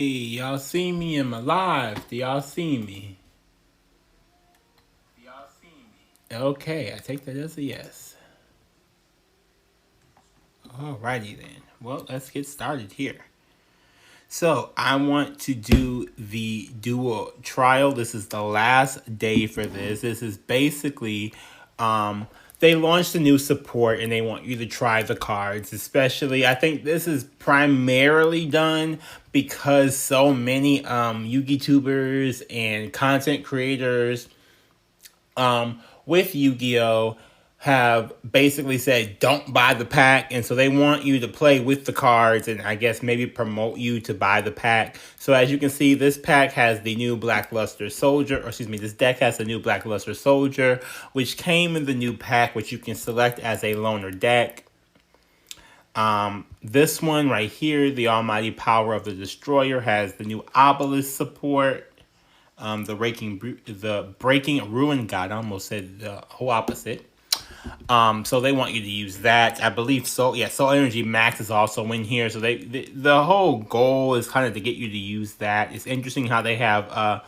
Hey, y'all see me? Am I live? Do y'all see me? Okay, I take that as a yes. Alrighty then. Well, let's get started here. So, I want to do the dual trial. This is the last day for this. This is basically, they launched a new support and they want you to try the cards. Especially, I think this is primarily done because so many Yugi tubers and content creators with Yu-Gi-Oh have basically said don't buy the pack, and so they want you to play with the cards and I guess maybe promote you to buy the pack. So as you can see, this pack has the new Blackluster Soldier, or excuse me, this deck has the new Blackluster Soldier, which came in the new pack, which you can select as a loner deck. This one right here, the Almighty Power of the Destroyer, has the new Obelisk support. The breaking ruin god. I almost said the whole opposite. So they want you to use that. I believe so. Yeah, Soul Energy Max is also in here. So the whole goal is kind of to get you to use that. It's interesting how they have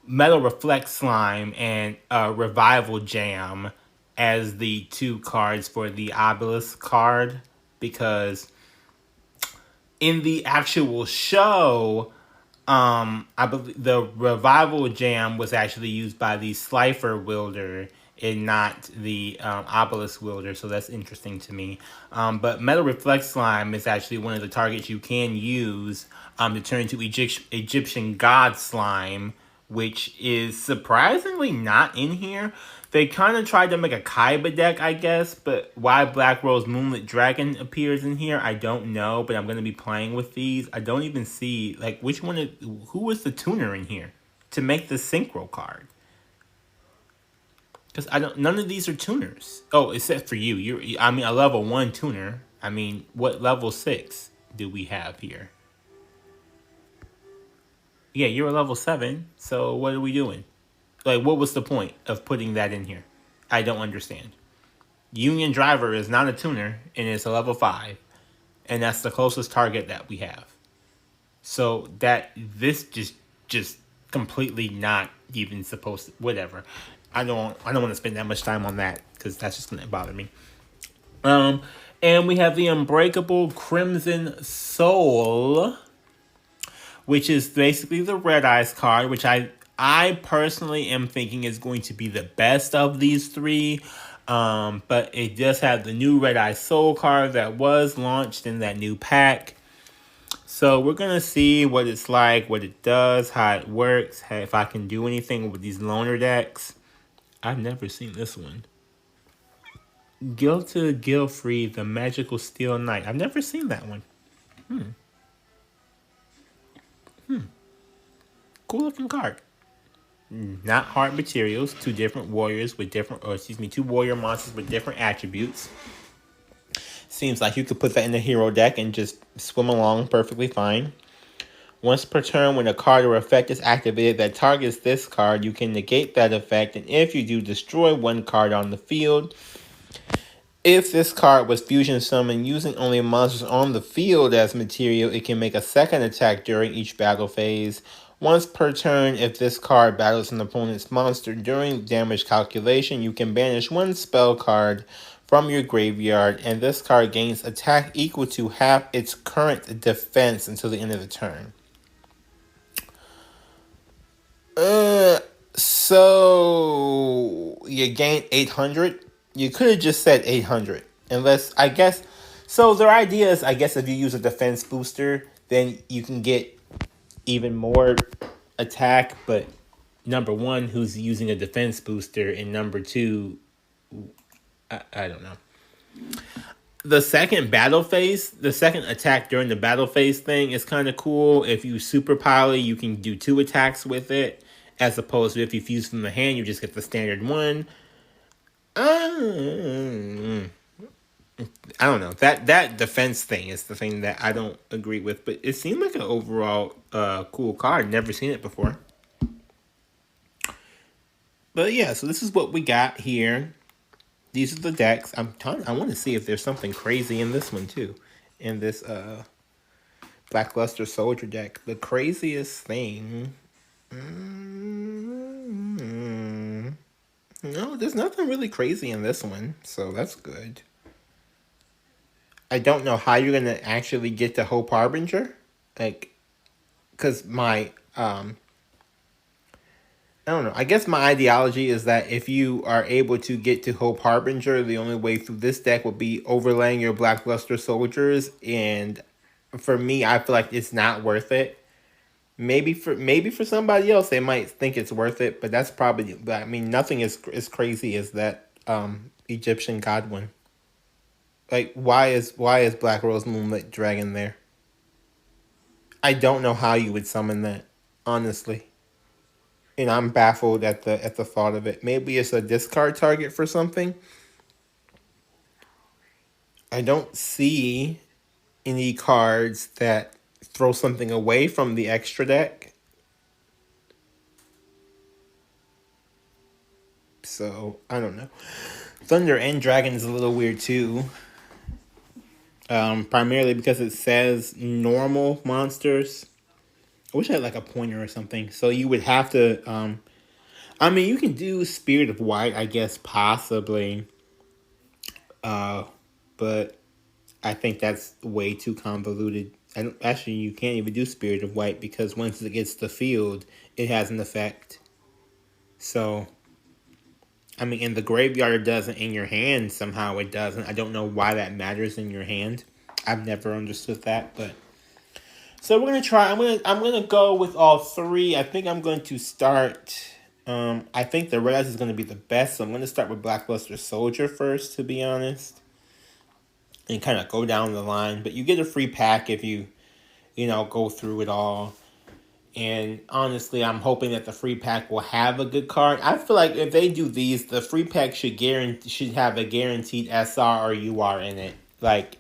Metal Reflect Slime and Revival Jam as the two cards for the Obelisk card, because in the actual show, I believe the Revival Jam was actually used by the Slifer Wielder and not the Obelisk Wielder, so that's interesting to me. But Metal Reflect Slime is actually one of the targets you can use to turn into Egyptian God Slime, which is surprisingly not in here. They kind of tried to make a Kaiba deck, I guess, but why Black Rose Moonlit Dragon appears in here, I don't know, but I'm going to be playing with these. I don't even see, like, who was the tuner in here to make the Synchro card? Because none of these are tuners. Oh, except for you. I mean, a level 1 tuner. I mean, what level 6 do we have here? Yeah, you're a level 7, so what are we doing? Like, what was the point of putting that in here? I don't understand. Union Driver is not a tuner, and it's a level 5. And that's the closest target that we have. So this just completely not even supposed to, whatever. I don't want to spend that much time on that, because that's just going to bother me. And we have the Unbreakable Crimson Soul, which is basically the Red Eyes card, which I personally am thinking is going to be the best of these three. But it does have the new Red Eye Soul card that was launched in that new pack. So we're going to see what it's like, what it does, how it works, if I can do anything with these loner decks. I've never seen this one. Gilta Gilfrey, the Magical Steel Knight. I've never seen that one. Cool looking card. Not hard materials. Two different warriors with different, two warrior monsters with different attributes. Seems like you could put that in the hero deck and just swim along perfectly fine. Once per turn, when a card or effect is activated that targets this card, you can negate that effect, and if you do, destroy one card on the field. If this card was fusion summoned using only monsters on the field as material, it can make a second attack during each battle phase. Once per turn, if this card battles an opponent's monster during damage calculation, you can banish one spell card from your graveyard, and this card gains attack equal to half its current defense until the end of the turn. So you gain 800. You could have just said 800, unless, I guess. So their idea is, I guess, if you use a defense booster, then you can get even more attack. But number one, who's using a defense booster, and number two, I don't know. The second battle phase, the second attack during the battle phase thing is kind of cool. If you super poly, you can do 2 attacks with it, as opposed to if you fuse from the hand, you just get the standard one. I don't know. That defense thing is the thing that I don't agree with, but it seemed like an overall cool card. Never seen it before. But yeah, so this is what we got here. These are the decks. I want to see if there's something crazy in this one too. In this Blackluster Soldier deck. The craziest thing. Mm, no, there's nothing really crazy in this one, so that's good. I don't know how you're gonna actually get to Hope Harbinger, like, cause my I don't know. I guess my ideology is that if you are able to get to Hope Harbinger, the only way through this deck would be overlaying your Blackluster Soldiers, and for me, I feel like it's not worth it. Maybe for somebody else, they might think it's worth it, but that's probably. I mean, nothing is as crazy as that Egyptian god one. Like, why is Black Rose Moonlit Dragon there? I don't know how you would summon that, honestly. And I'm baffled at the thought of it. Maybe it's a discard target for something. I don't see any cards that throw something away from the extra deck. So I don't know. Thunder and Dragon is a little weird too. Primarily because it says normal monsters. I wish I had like a pointer or something. So you would have to. I mean, you can do Spirit of White, I guess, possibly. But I think that's way too convoluted. I don't, actually, you can't even do Spirit of White because once it gets the field, it has an effect. So, I mean, in the graveyard it doesn't. In your hand, somehow it doesn't. I don't know why that matters in your hand. I've never understood that, but so we're gonna try. I'm gonna go with all three. I think I'm going to start. I think the res is gonna be the best, so I'm gonna start with Blackluster Soldier first, to be honest, and kind of go down the line. But you get a free pack if you go through it all. And honestly, I'm hoping that the free pack will have a good card. I feel like if they do these, the free pack should have a guaranteed SR or UR in it. Like,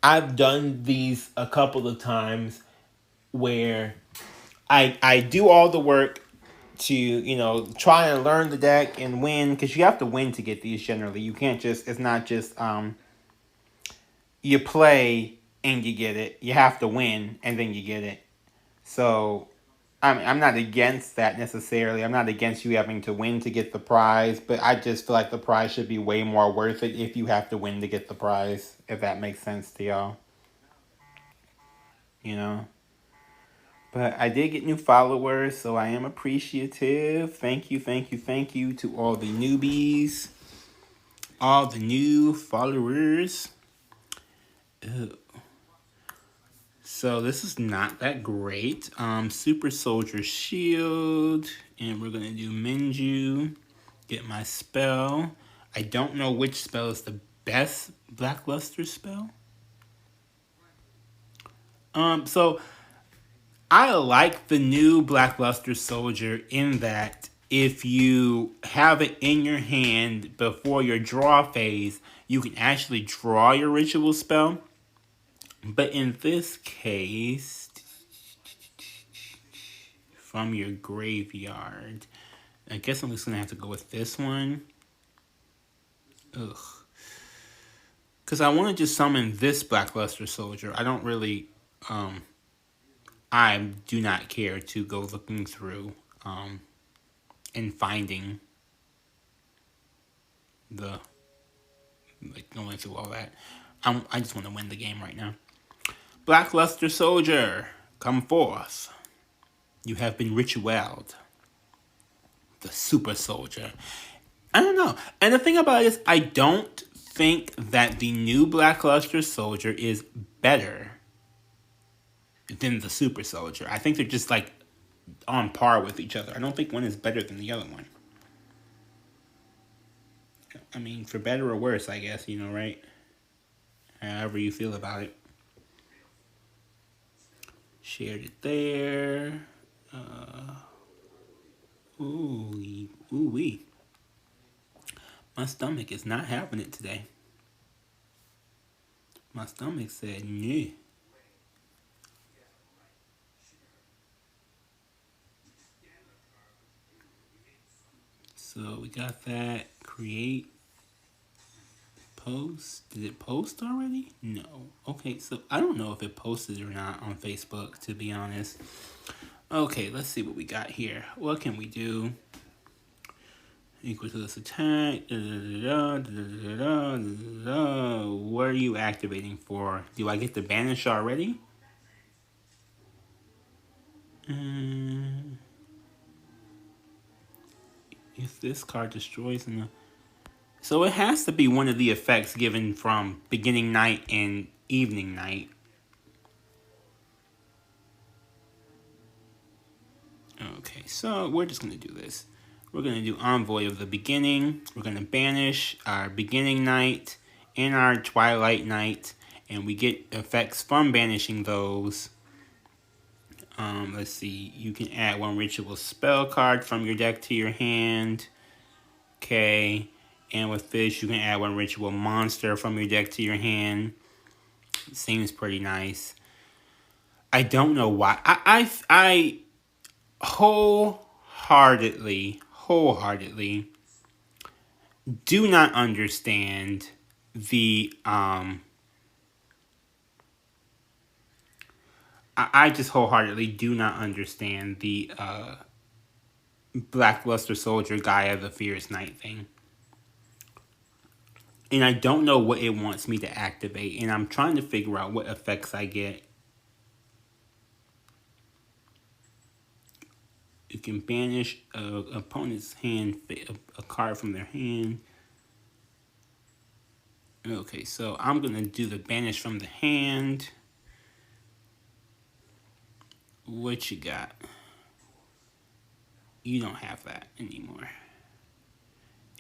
I've done these a couple of times where I do all the work to try and learn the deck and win, because you have to win to get these. Generally, you can't just, it's not just you play and you get it. You have to win and then you get it. So I'm not against that necessarily. I'm not against you having to win to get the prize, but I just feel like the prize should be way more worth it if you have to win to get the prize, if that makes sense to y'all. You know? But I did get new followers, so I am appreciative. Thank you, thank you, thank you to all the newbies, all the new followers. Ugh. So this is not that great. Super Soldier Shield, and we're gonna do Minju. Get my spell. I don't know which spell is the best Blackluster spell. So I like the new Blackluster Soldier in that if you have it in your hand before your draw phase, you can actually draw your ritual spell. But in this case, from your graveyard, I guess I'm just going to have to go with this one. Ugh. Because I want to just summon this Blackluster Soldier. I don't really... I do not care to go looking through and finding the... like, going through all that. I just want to win the game right now. Blackluster Soldier, come forth. You have been ritualed. The Super Soldier. I don't know. And the thing about it is, I don't think that the new Blackluster Soldier is better than the Super Soldier. I think they're just like on par with each other. I don't think one is better than the other one. I mean, for better or worse, I guess, right? However you feel about it. Shared it there. Ooh-wee. My stomach is not having it today. My stomach said, nah. So we got that. Create. Post? Did it post already? No. Okay, so I don't know if it posted or not on Facebook, to be honest. Okay, let's see what we got here. What can we do? Equal to this attack. What are you activating for? Do I get the banish already? If this card destroys so it has to be one of the effects given from beginning night and evening night. Okay, so we're just going to do this. We're going to do Envoy of the Beginning. We're going to banish our beginning night and our twilight night. And we get effects from banishing those. Let's see. You can add one ritual spell card from your deck to your hand. Okay. And with this, you can add one ritual monster from your deck to your hand. Seems pretty nice. I don't know why. I wholeheartedly do not understand the I just wholeheartedly do not understand the Blackluster Soldier Gaia the Fierce Knight thing. And I don't know what it wants me to activate, and I'm trying to figure out what effects I get. You can banish an opponent's hand, a card from their hand. Okay, so I'm going to do the banish from the hand. What you got? You don't have that anymore.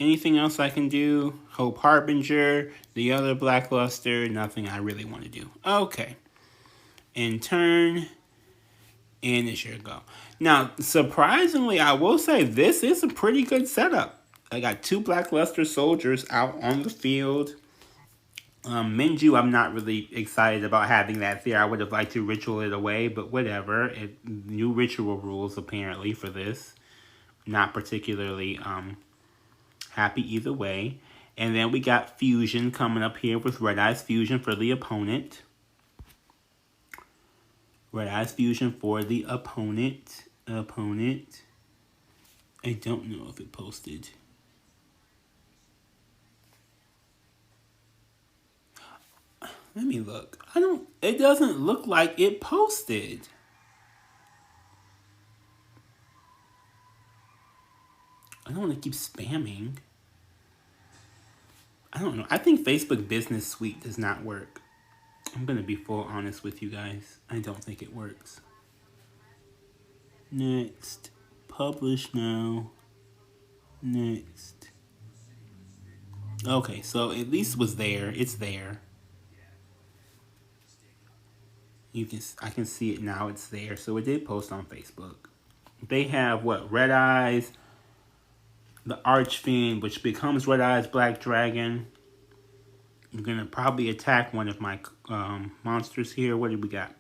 Anything else I can do? Hope Harbinger, the other Blackluster, nothing I really want to do. Okay. In turn, and it's your go. Now, surprisingly, I will say this is a pretty good setup. I got two Blackluster soldiers out on the field. Minju, I'm not really excited about having that there. I would have liked to ritual it away, but whatever. New ritual rules, apparently, for this. Not particularly happy either way. And then we got Fusion coming up here with Red Eyes Fusion for the opponent. Red Eyes Fusion for the opponent. I don't know if it posted. Let me look. It doesn't look like it posted. I don't want to keep spamming. I don't know. I think Facebook Business Suite does not work. I'm going to be full honest with you guys. I don't think it works. Next. Publish now. Next. Okay, so at least it was there. It's there. I can see it now. It's there. So it did post on Facebook. They have what? Red Eyes, the Archfiend, which becomes Red Eyes Black Dragon. I'm gonna probably attack one of my monsters here. What do we got?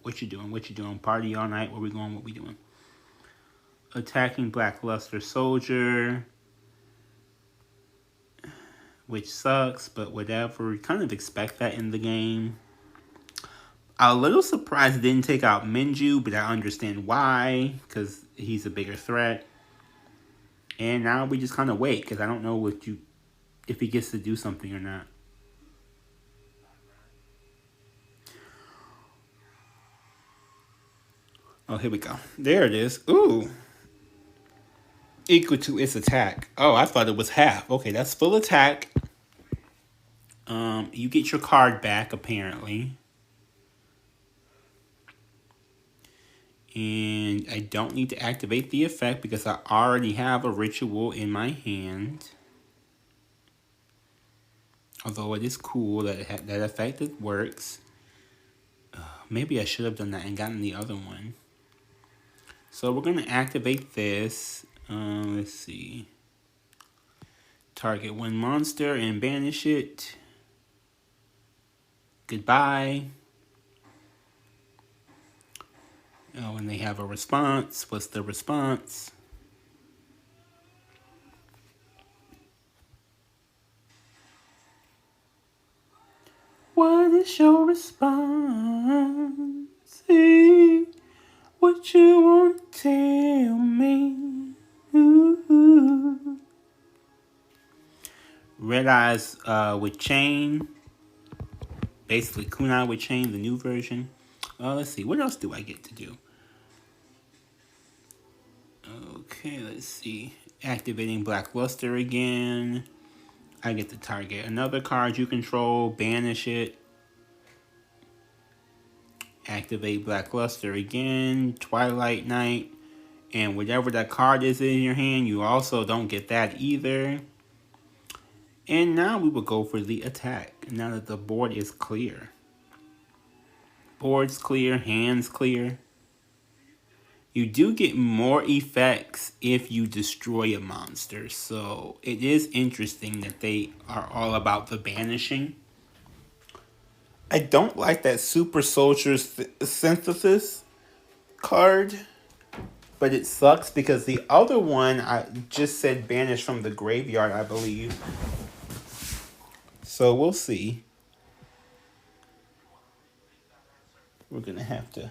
What you doing? Party all night? Where we going? What we doing? Attacking Blackluster Soldier, which sucks, but whatever. We kind of expect that in the game. I'm a little surprised it didn't take out Minju, but I understand why, because he's a bigger threat. And now we just kind of wait, because I don't know if he gets to do something or not. Oh, here we go. There it is. Ooh. Equal to its attack. Oh, I thought it was half. Okay, that's full attack. You get your card back, apparently. And I don't need to activate the effect because I already have a ritual in my hand. Although it is cool that that effect works. Maybe I should have done that and gotten the other one. So we're going to activate this. Let's see. Target one monster and banish it. Goodbye. Oh, and they have a response. What's the response? is your response? Say what you want to tell me. Ooh. Red Eyes with Chain. Basically, Kunai with Chain, the new version. Let's see. What else do I get to do? Okay, let's see. Activating Black Luster again. I get to target another card you control, banish it. Activate Black Luster again, Twilight Knight. And whatever that card is in your hand, you also don't get that either. And now we will go for the attack, now that the board is clear. Board's clear, hands clear. You do get more effects if you destroy a monster, so it is interesting that they are all about the banishing. I don't like that Super Soldier Synthesis card, but it sucks because the other one I just said banish from the graveyard, I believe. So we'll see. We're gonna have to.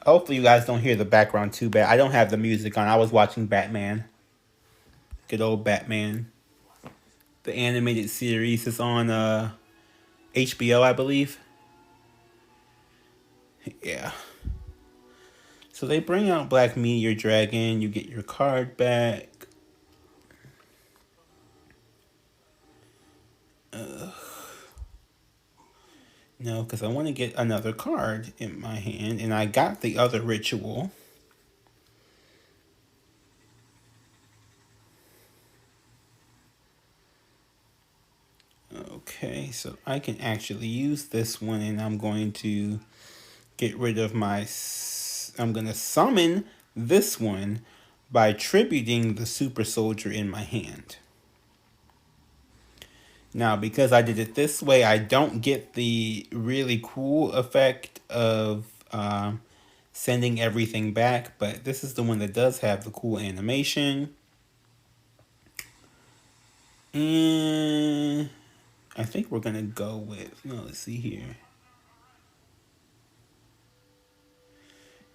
Hopefully you guys don't hear the background too bad. I don't have the music on. I was watching Batman. Good old Batman. The animated series is on HBO, I believe. Yeah. So they bring out Black Meteor Dragon. You get your card back. No, because I want to get another card in my hand. And I got the other ritual. Okay, so I can actually use this one. And I'm going to get rid of my... I'm going to summon this one by tributing the Super Soldier in my hand. Now, because I did it this way, I don't get the really cool effect of sending everything back, but this is the one that does have the cool animation. And I think we're going to go with, no, let's see here.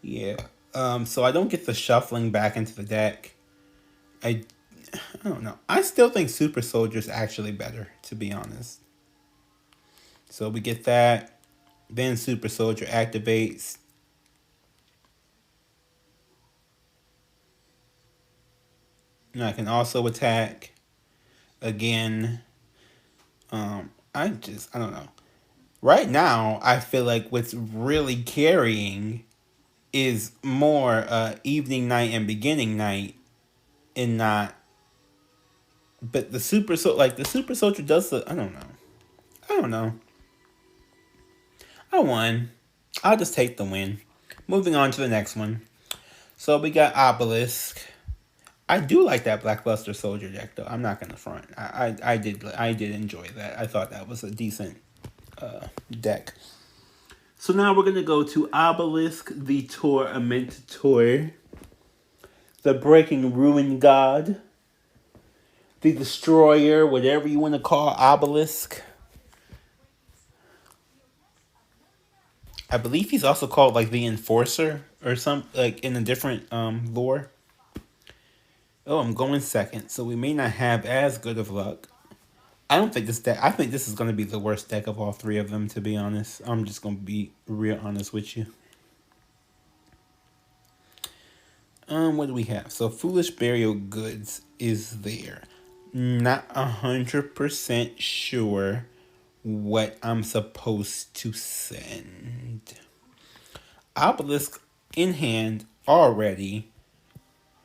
Yeah, so I don't get the shuffling back into the deck. I don't know. I still think Super Soldier is actually better, to be honest. So we get that. Then Super Soldier activates. And I can also attack again. I don't know. Right now, I feel like what's really carrying is more evening night and beginning night, and not. But the Super Soldier does the. I don't know. I won. I'll just take the win. Moving on to the next one. So we got Obelisk. I do like that Blackluster Soldier deck, though. I'm not gonna front. I did enjoy that. I thought that was a decent deck. So now we're gonna go to Obelisk, the Tormentor, the Breaking Ruin God, the Destroyer, whatever you want to call Obelisk. I believe he's also called like the Enforcer or some like in a different lore. Oh, I'm going second, so we may not have as good of luck. I don't think this deck. I think this is going to be the worst deck of all three of them, to be honest. I'm just going to be real honest with you. What do we have? So, Foolish Burial Goods is there. Not 100% sure what I'm supposed to send. Obelisk in hand already.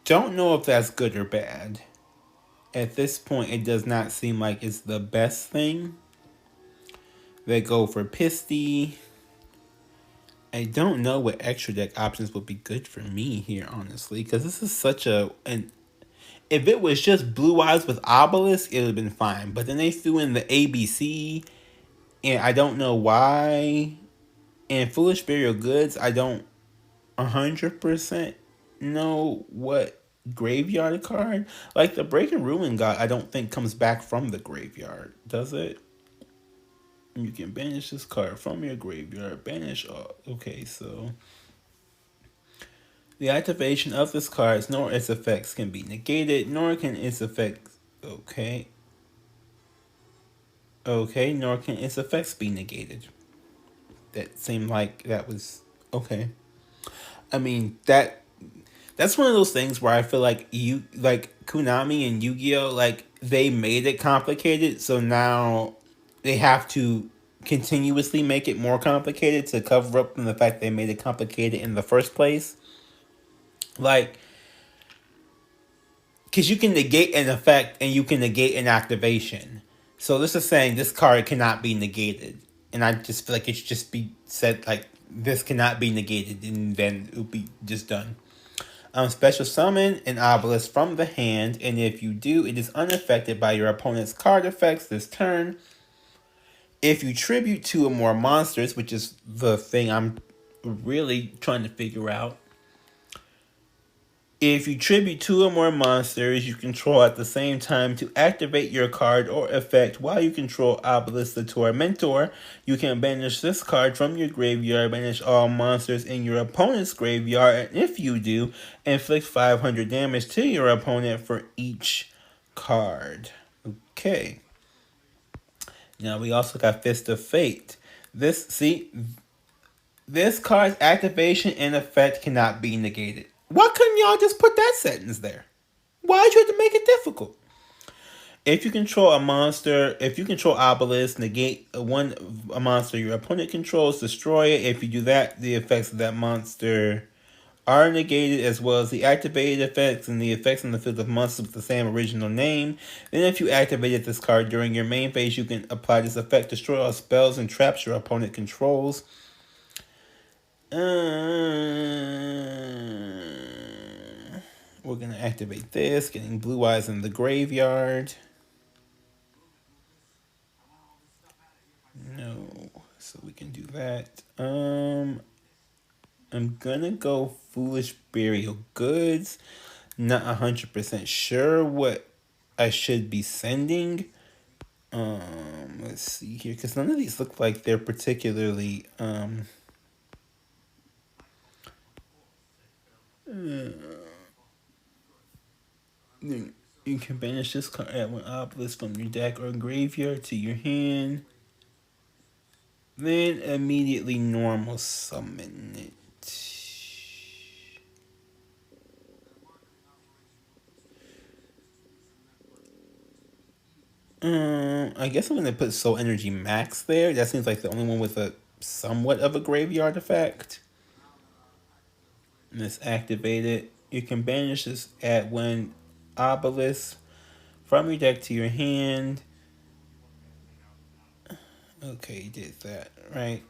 Don't know if that's good or bad. At this point, it does not seem like it's the best thing. They go for Pisty. I don't know what extra deck options would be good for me here, honestly, because this is such an. If it was just Blue Eyes with Obelisk, it would have been fine. But then they threw in the ABC, and I don't know why. And Foolish Burial Goods, I don't 100% know what graveyard card. Like the Breaking Ruin God, I don't think comes back from the graveyard, does it? You can banish this card from your graveyard. Banish all. Okay, so the activation of this card, nor its effects can be negated, nor can its effects. Okay. Okay, nor can its effects be negated. That seemed like that was okay. I mean that's one of those things where I feel like you like Konami and Yu-Gi-Oh, like they made it complicated, so now they have to continuously make it more complicated to cover up from the fact they made it complicated in the first place. Like, because you can negate an effect and you can negate an activation. So this is saying this card cannot be negated, and I just feel like it should just be said like this cannot be negated, and then it will be just done. Special summon an obelisk from the hand, and if you do, it is unaffected by your opponent's card effects this turn. If you tribute two or more monsters, which is the thing I'm really trying to figure out, if you tribute two or more monsters you control at the same time to activate your card or effect while you control Obelisk the Tormentor, you can banish this card from your graveyard, banish all monsters in your opponent's graveyard, and if you do, inflict 500 damage to your opponent for each card. Okay. Now we also got Fist of Fate. This card's activation and effect cannot be negated. Why couldn't y'all just put that sentence there? Why'd you have to make it difficult? If you control a monster, if you control Obelisk, negate a monster your opponent controls, destroy it. If you do that, the effects of that monster are negated, as well as the activated effects and the effects on the field of monsters with the same original name. Then if you activated this card during your main phase, you can apply this effect, destroy all spells and traps your opponent controls. We're going to activate this, getting Blue Eyes in the graveyard. No, so we can do that. I'm going to go Foolish Burial Goods. Not 100% sure what I should be sending. Let's see here, because none of these look like they're particularly, you can banish this card at one obelisk from your deck or graveyard to your hand. Then immediately normal summon it. I guess I'm gonna put Soul Energy Max there. That seems like the only one with a somewhat of a graveyard effect. And let's activate it. You can banish this at one obelisk from your deck to your hand. Okay, you did that, right?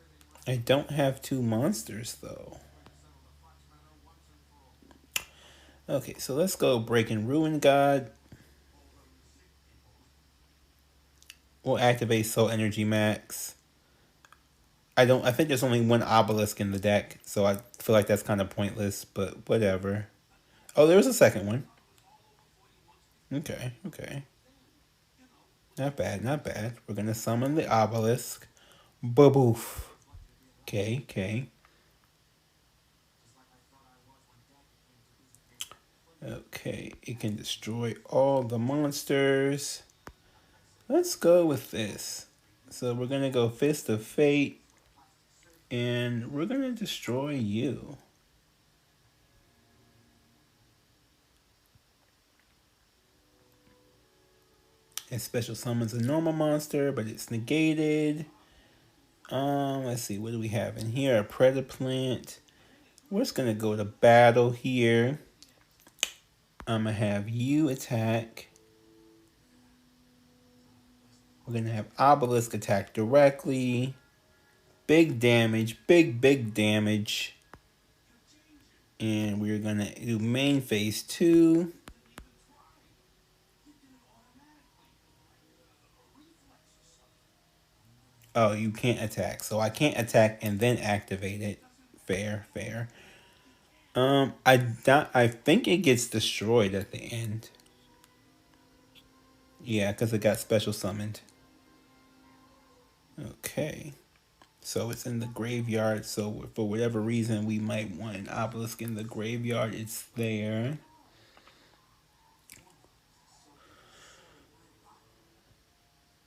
I don't have two monsters though. Okay, so let's go Break and Ruin God. We'll activate Soul Energy Max. I think there's only one obelisk in the deck, so I feel like that's kind of pointless, but whatever. Oh, there was a second one. Okay, okay. Not bad, not bad. We're gonna summon the obelisk. Baboof. Okay, okay. Okay, it can destroy all the monsters. Let's go with this. So we're gonna go Fist of Fate, and we're gonna destroy you. It special summons a normal monster, but it's negated. Let's see, what do we have in here? A Predaplant. We're just gonna go to battle here. I'm gonna have you attack. We're gonna have Obelisk attack directly. Big damage, big damage. And we're gonna do main phase 2. Oh, you can't attack. So I can't attack and then activate it. Fair, fair. I think it gets destroyed at the end. Yeah, because it got special summoned. Okay. So it's in the graveyard. So for whatever reason, we might want an obelisk in the graveyard. It's there.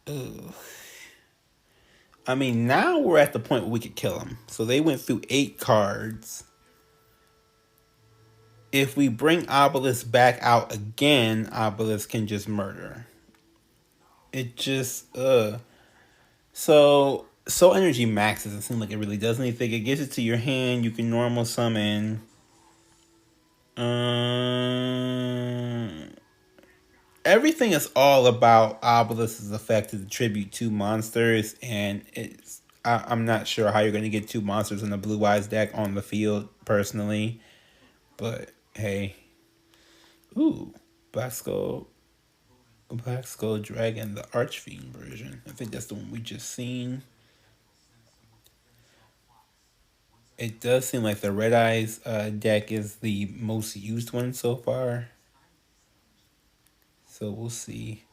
Ugh. I mean, now we're at the point where we could kill him. So they went through 8 cards. If we bring obelisk back out again, obelisk can just murder. It just So energy max doesn't seem like it really does anything. It gives it to your hand. You can normal summon. Everything is all about obelisk's effect to attribute 2 monsters, and I'm not sure how you're going to get 2 monsters in the Blue Eyes deck on the field personally, but hey, ooh, Black Skull Dragon, the Archfiend version. I think that's the one we just seen. It does seem like the Red Eyes deck is the most used one so far. So we'll see.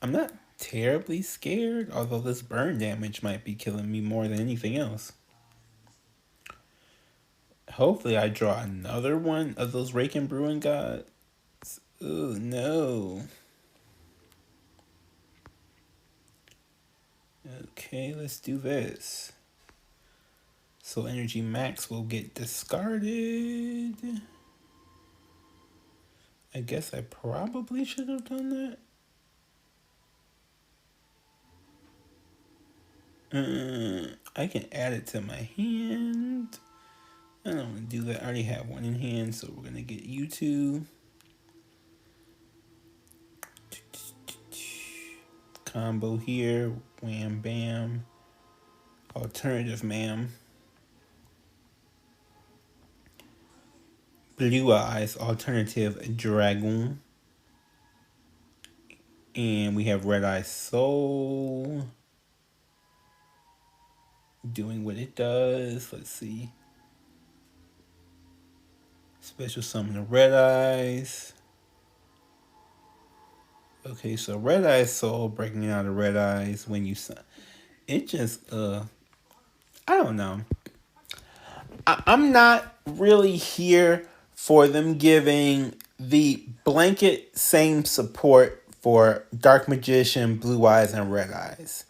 I'm not terribly scared, although this burn damage might be killing me more than anything else. Hopefully I draw another one of those Rake and Bruin gods. Oh no. Okay, let's do this. So energy max will get discarded. I guess I probably should have done that. I can add it to my hand. I don't want to do that. I already have one in hand, so we're going to get you two. Combo here. Wham bam. Alternative ma'am. Blue Eyes, alternative dragon. And we have Red Eye Soul. Doing what it does. Let's see. Special summon the Red Eyes. Okay, so Red Eye Soul breaking out of Red Eyes when you it just I don't know. I'm not really here for them giving the blanket same support for Dark Magician, Blue Eyes, and Red Eyes.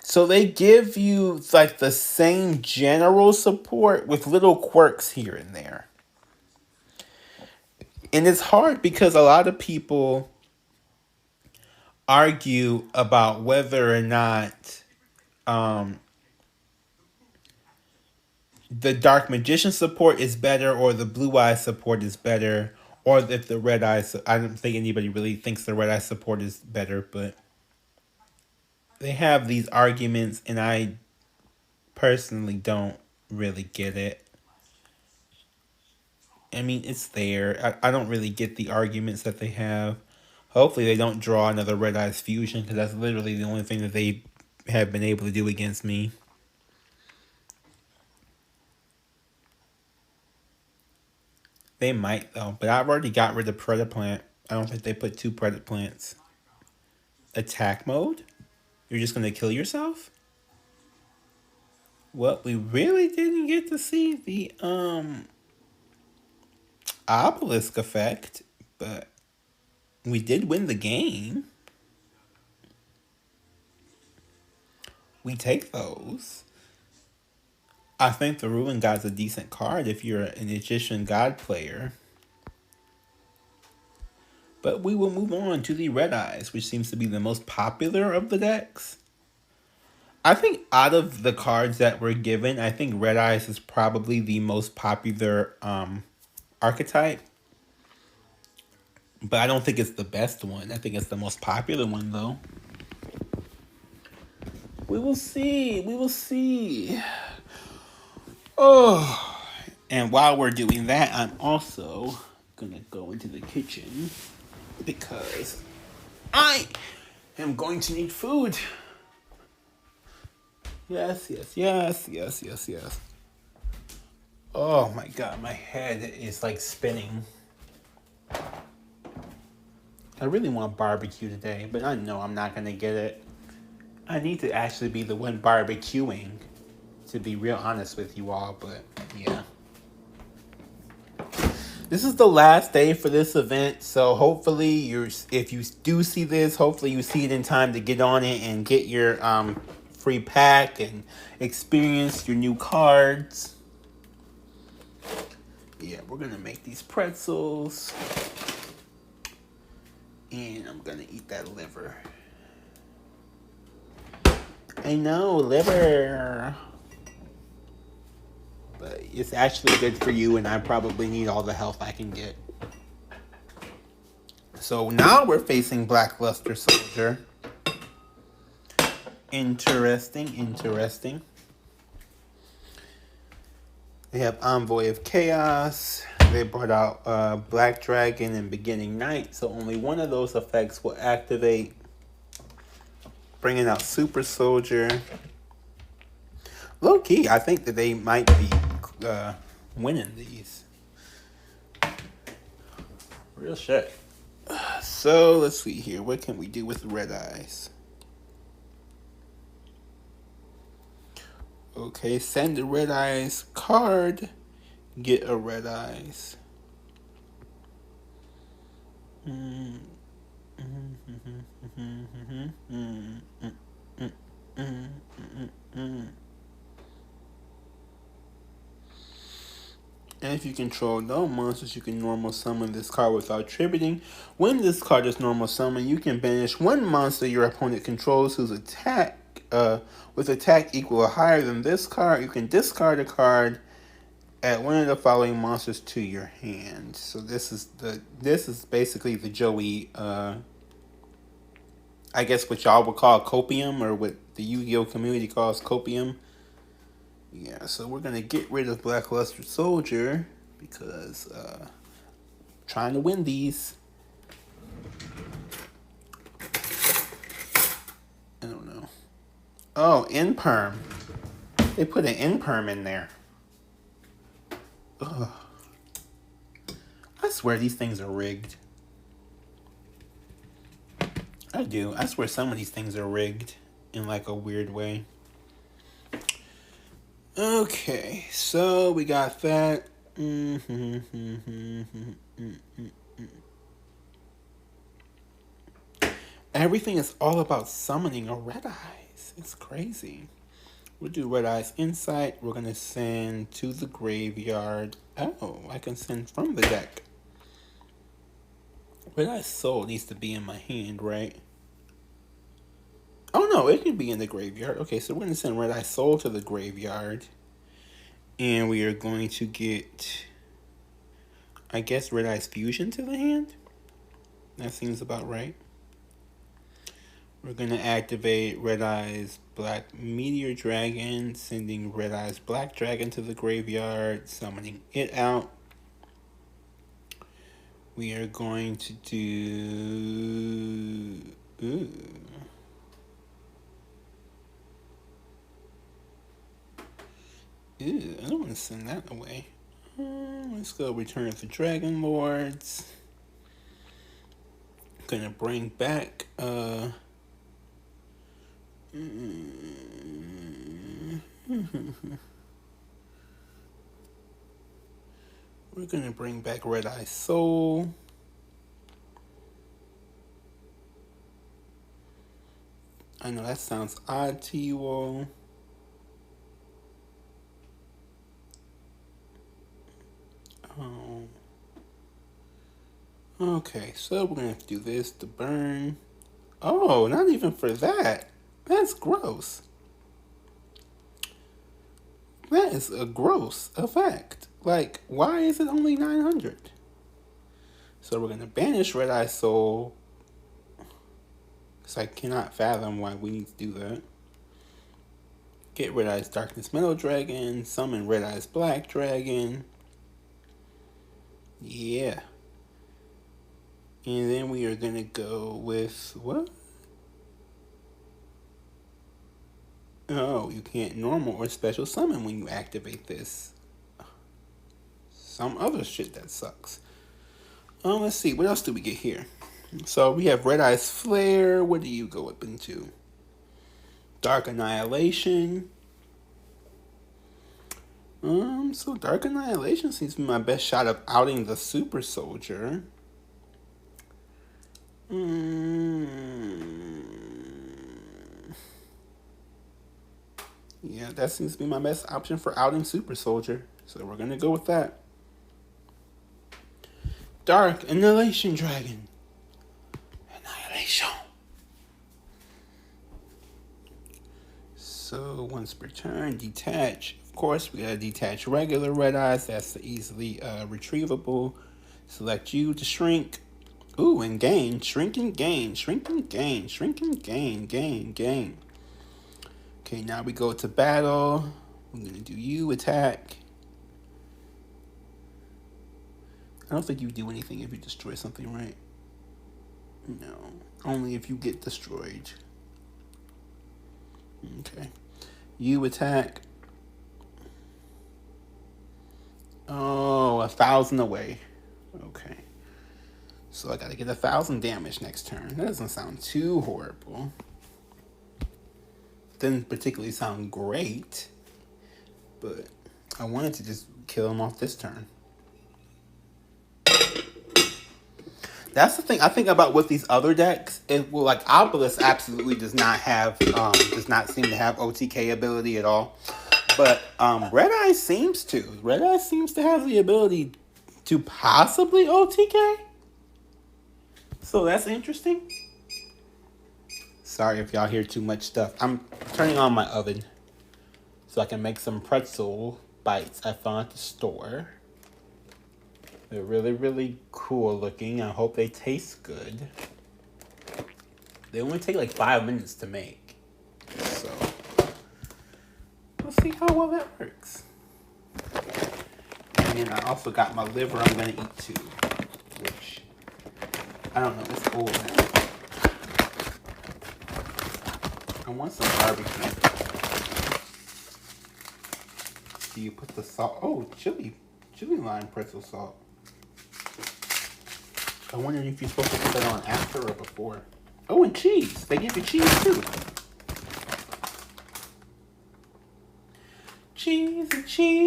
So they give you like the same general support with little quirks here and there. And it's hard because a lot of people argue about whether or not the Dark Magician support is better or the Blue Eyes support is better, or if the Red Eyes. I don't think anybody really thinks the Red Eyes support is better, but they have these arguments, and I personally don't really get it. I mean, it's there. I don't really get the arguments that they have. Hopefully they don't draw another Red Eyes Fusion, because that's literally the only thing that they have been able to do against me. They might, though. But I've already got rid of Predaplant. I don't think they put 2 Predaplants. Attack mode? You're just going to kill yourself? Well, we really didn't get to see the obelisk effect, but we did win the game. We take those. I think the Ruin God's a decent card if you're an Egyptian God player. But we will move on to the Red Eyes, which seems to be the most popular of the decks. I think out of the cards that were given, I think Red Eyes is probably the most popular archetype. But I don't think it's the best one. I think it's the most popular one, though. We will see. We will see. Oh. And while we're doing that, I'm also going to go into the kitchen because I am going to need food. Yes. Oh my god, my head is like spinning. I really want barbecue today, but I know I'm not gonna get it. I need to actually be the one barbecuing, to be real honest with you all, but yeah. This is the last day for this event, so hopefully if you do see this, hopefully you see it in time to get on it and get your free pack and experience your new cards. Yeah, we're gonna make these pretzels. And I'm gonna eat that liver. I know, liver. But it's actually good for you, and I probably need all the health I can get. So now we're facing Blackluster Soldier. Interesting. They have Envoy of Chaos. They brought out Black Dragon and Beginning Night, so only one of those effects will activate. Bringing out Super Soldier. Low key, I think that they might be winning these. Real shit. So let's see here. What can we do with Red Eyes? Okay, send a Red Eyes card. Get a Red Eyes. And if you control no monsters, you can normal summon this card without tributing. When this card is normal summon, you can banish one monster your opponent controls whose attack with attack equal or higher than this card. You can discard a card, add one of the following monsters to your hand. So this is basically the Joey I guess what y'all would call copium, or what the Yu-Gi-Oh community calls copium. Yeah, so we're gonna get rid of Blackluster Soldier because trying to win these. I don't know. Oh, Inperm. They put an Inperm in there. Ugh. I swear these things are rigged. I do. I swear some of these things are rigged in like a weird way. Okay, so we got that. Everything is all about summoning a Red Eyes. It's crazy. We'll do Red Eyes Insight. We're going to send to the graveyard. Oh, I can send from the deck. Red Eyes Soul needs to be in my hand, right? Oh no, it can be in the graveyard. Okay, so we're going to send Red Eyes Soul to the graveyard. And we are going to get, I guess, Red Eyes Fusion to the hand. That seems about right. We're going to activate Red Eyes Black Meteor Dragon, sending Red Eyes Black Dragon to the graveyard, summoning it out. We are going to do... Ooh. Ew, I don't want to send that away. Let's go Return of the Dragon Lords. Gonna bring back we're gonna bring back Red Eye Soul. I know that sounds odd to you all. Okay, so we're gonna have to do this to burn. Oh, not even for that. That's gross. That is a gross effect. Like, why is it only 900? So we're gonna banish Red Eye Soul. Because I cannot fathom why we need to do that. Get Red Eyes Darkness Metal Dragon. Summon Red Eyes Black Dragon. Yeah. And then we are going to go with, what? Oh, you can't normal or special summon when you activate this. Some other shit that sucks. Let's see, what else do we get here? So we have Red Eyes Flare. What do you go up into? Dark Annihilation. So Dark Annihilation seems to be my best shot of outing the Super Soldier. Yeah, that seems to be my best option for outing Super Soldier. So we're gonna go with that. Dark Annihilation Dragon. Annihilation. So once per turn, detach. Of course, we gotta detach regular red eyes. That's the easily retrievable. Select you to shrink. Ooh, and gain. Shrink and gain. Shrink and gain. Shrink and gain. Gain. Okay, now we go to battle. I'm gonna do you attack. I don't think you do anything if you destroy something, right? No. Only if you get destroyed. Okay. You attack. Oh, 1,000 away. Okay. So I gotta get 1,000 damage next turn. That doesn't sound too horrible. Didn't particularly sound great. But I wanted to just kill him off this turn. That's the thing I think about with these other decks. Like Obelisk absolutely does not seem to have OTK ability at all. But Red Eye seems to. Red Eye seems to have the ability to possibly OTK. So that's interesting. Sorry if y'all hear too much stuff. I'm turning on my oven so I can make some pretzel bites I found at the store. They're really, really cool looking. I hope they taste good. They only take like 5 minutes to make. So, we'll see how well that works. And then I also got my liver I'm going to eat too. Which, I don't know, it's old now. I want some barbecue. Do you put the salt? Oh, chili lime pretzel salt. I wonder if you're supposed to put that on after or before. Oh, and cheese. They give you cheese too. Cheese and cheese.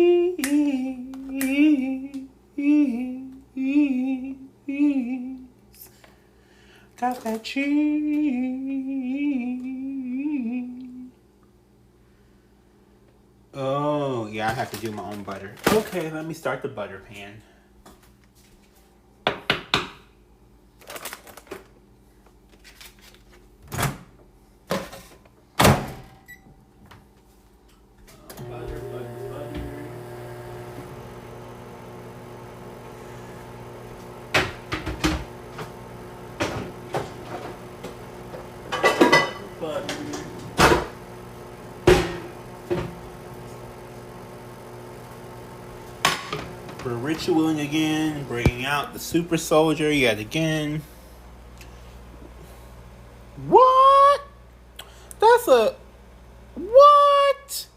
Got that cheese. Oh, yeah, I have to do my own butter. Okay, let me start the butter pan. We're ritualing again, bringing out the Super Soldier yet again. What? That's a... What?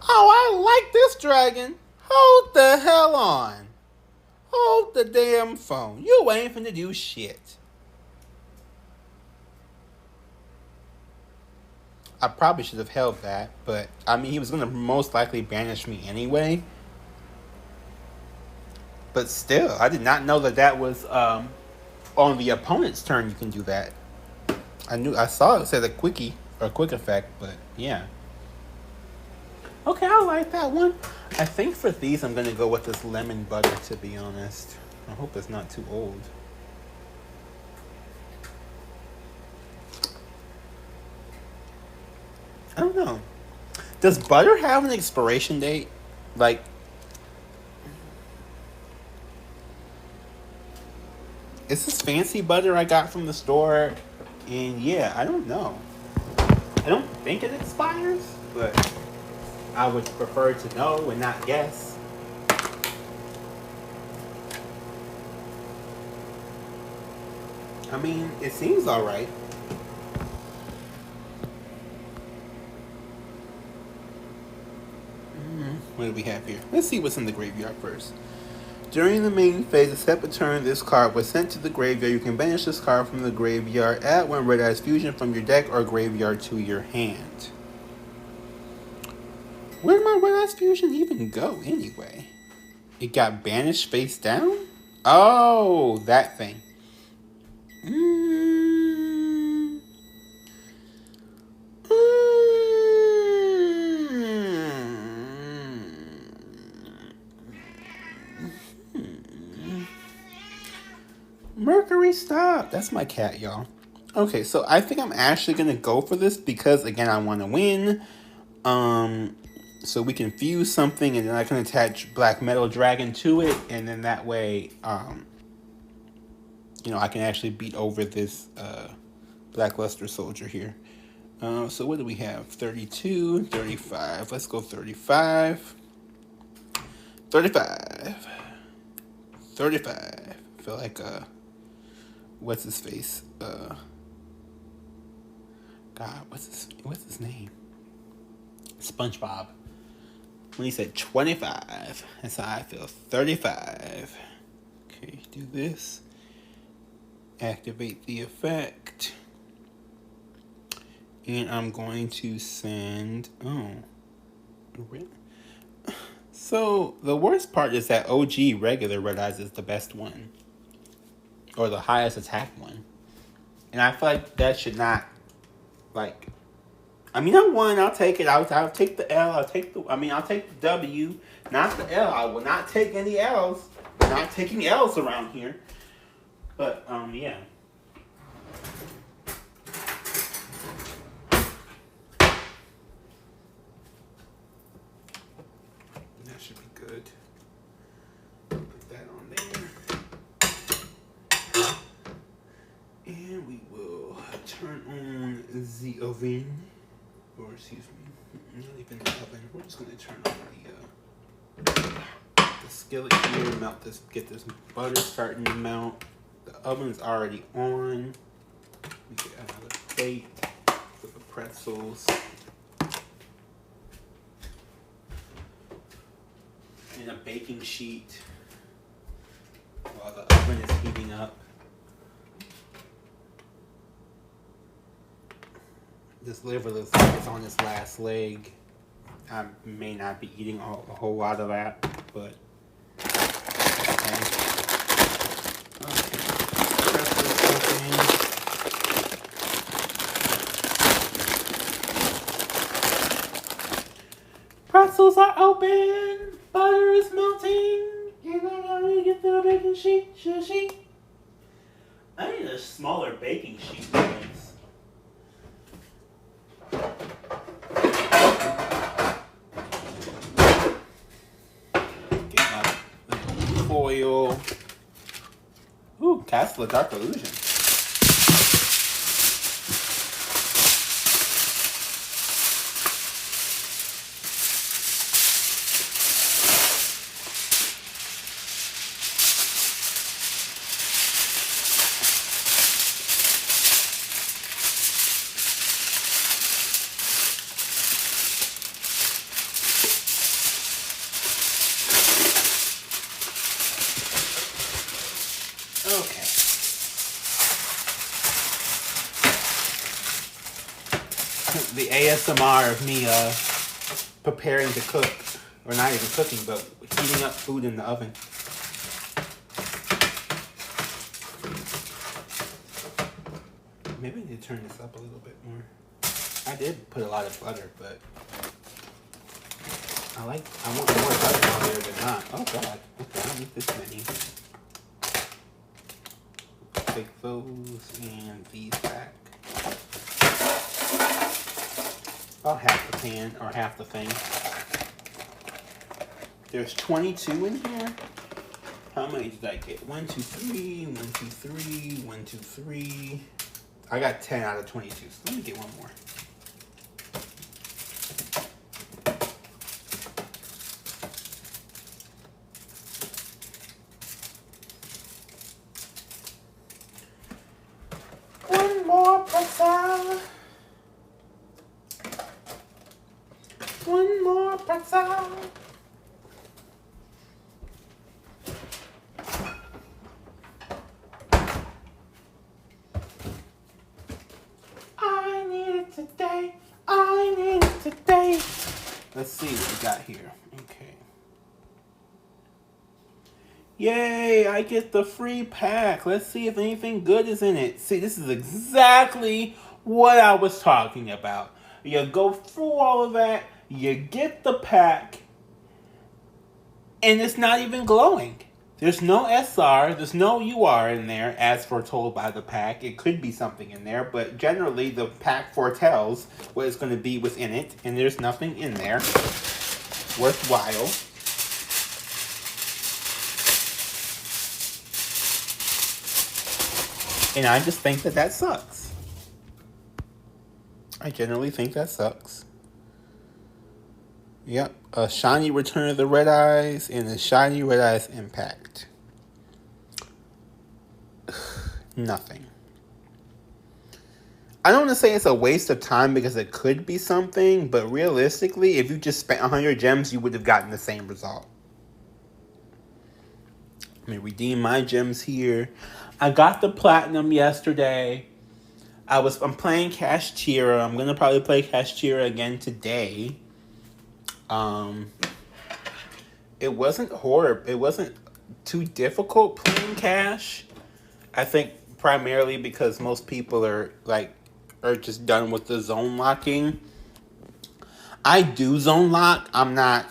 Oh, I like this dragon. Hold the hell on. Hold the damn phone. You ain't finna do shit. I probably should have held that, but I mean, he was gonna most likely banish me anyway. But still, I did not know that was on the opponent's turn. You can do that. I saw it said a quickie or a quick effect, but yeah. Okay, I like that one. I think for these, I'm gonna go with this lemon butter. To be honest, I hope it's not too old. I don't know. Does butter have an expiration date? Like, is this fancy butter I got from the store? And yeah, I don't know. I don't think it expires, but I would prefer to know and not guess. I mean, it seems alright. What do we have here? Let's see what's in the graveyard first. During the main phase, except a turn, this card was sent to the graveyard. You can banish this card from the graveyard. Add 1 Red Eyes Fusion from your deck or graveyard to your hand. Where did my Red Eyes Fusion even go anyway? It got banished face down? Oh, that thing. Mercury, stop. That's my cat, y'all. Okay, so I think I'm actually going to go for this because, again, I want to win. So we can fuse something and then I can attach Black Metal Dragon to it. And then that way, you know, I can actually beat over this Blackluster Soldier here. So what do we have? 32, 35. Let's go 35. 35. 35. I feel like, what's his face? God, what's his name? SpongeBob. When he said 25, that's how I feel. 35. Okay, do this. Activate the effect. And I'm going to send... Oh. Really? So, the worst part is that OG regular Red Eyes is the best one. Or the highest attack one. And I feel like that should not... Like... I mean, I won. I'll take it. I'll take the L. I'll take the W. Not the L. I will not take any L's. I'm not taking L's around here. But, yeah. That should be good. Put that on there. And we will turn on the oven. Or, excuse me, not even the oven. We're just going to turn on the skillet here, melt this, get this butter starting to melt. The oven's already on. We get another plate for the pretzels. And a baking sheet while the oven is heating up. This liver is on its last leg. I may not be eating a whole lot of that, but okay. Pretzels are open. Butter is melting. And I gotta get the baking sheet. I need a smaller baking sheet for this. Foil. Ooh, Castle of Dark Illusion. Okay. The ASMR of me preparing to cook, or not even cooking, but heating up food in the oven. Maybe I need to turn this up a little bit more. I did put a lot of butter, but I want more butter on there than not. Oh God, okay, I don't need this many. Take those and these back. About half the pan, or half the thing. There's 22 in here. How many did I get? 1, 2, 3, 1, 2, 3, 1, 2, 3. I got 10 out of 22, so let me get one more. One more pretzel. One more pretzel. let's see what we got here. Okay. Yay, I get the free pack. Let's see if anything good is in it. See, this is exactly what I was talking about. You go through all of that, you get the pack, and it's not even glowing. There's no SR, there's no UR in there, as foretold by the pack. It could be something in there, but generally the pack foretells what is going to be within it, and there's nothing in there worthwhile. And I just think that sucks. I generally think that sucks. Yep, a shiny Return of the Red Eyes and a shiny Red Eyes Impact. Nothing. I don't want to say it's a waste of time because it could be something, but realistically, if you just spent 100 gems, you would have gotten the same result. Let me redeem my gems here. I got the platinum yesterday. I'm playing Kashtira. I'm gonna probably play Kashtira again today. It wasn't horrible. It wasn't too difficult playing Cash. I think primarily because most people are just done with the zone locking. I do zone lock. I'm not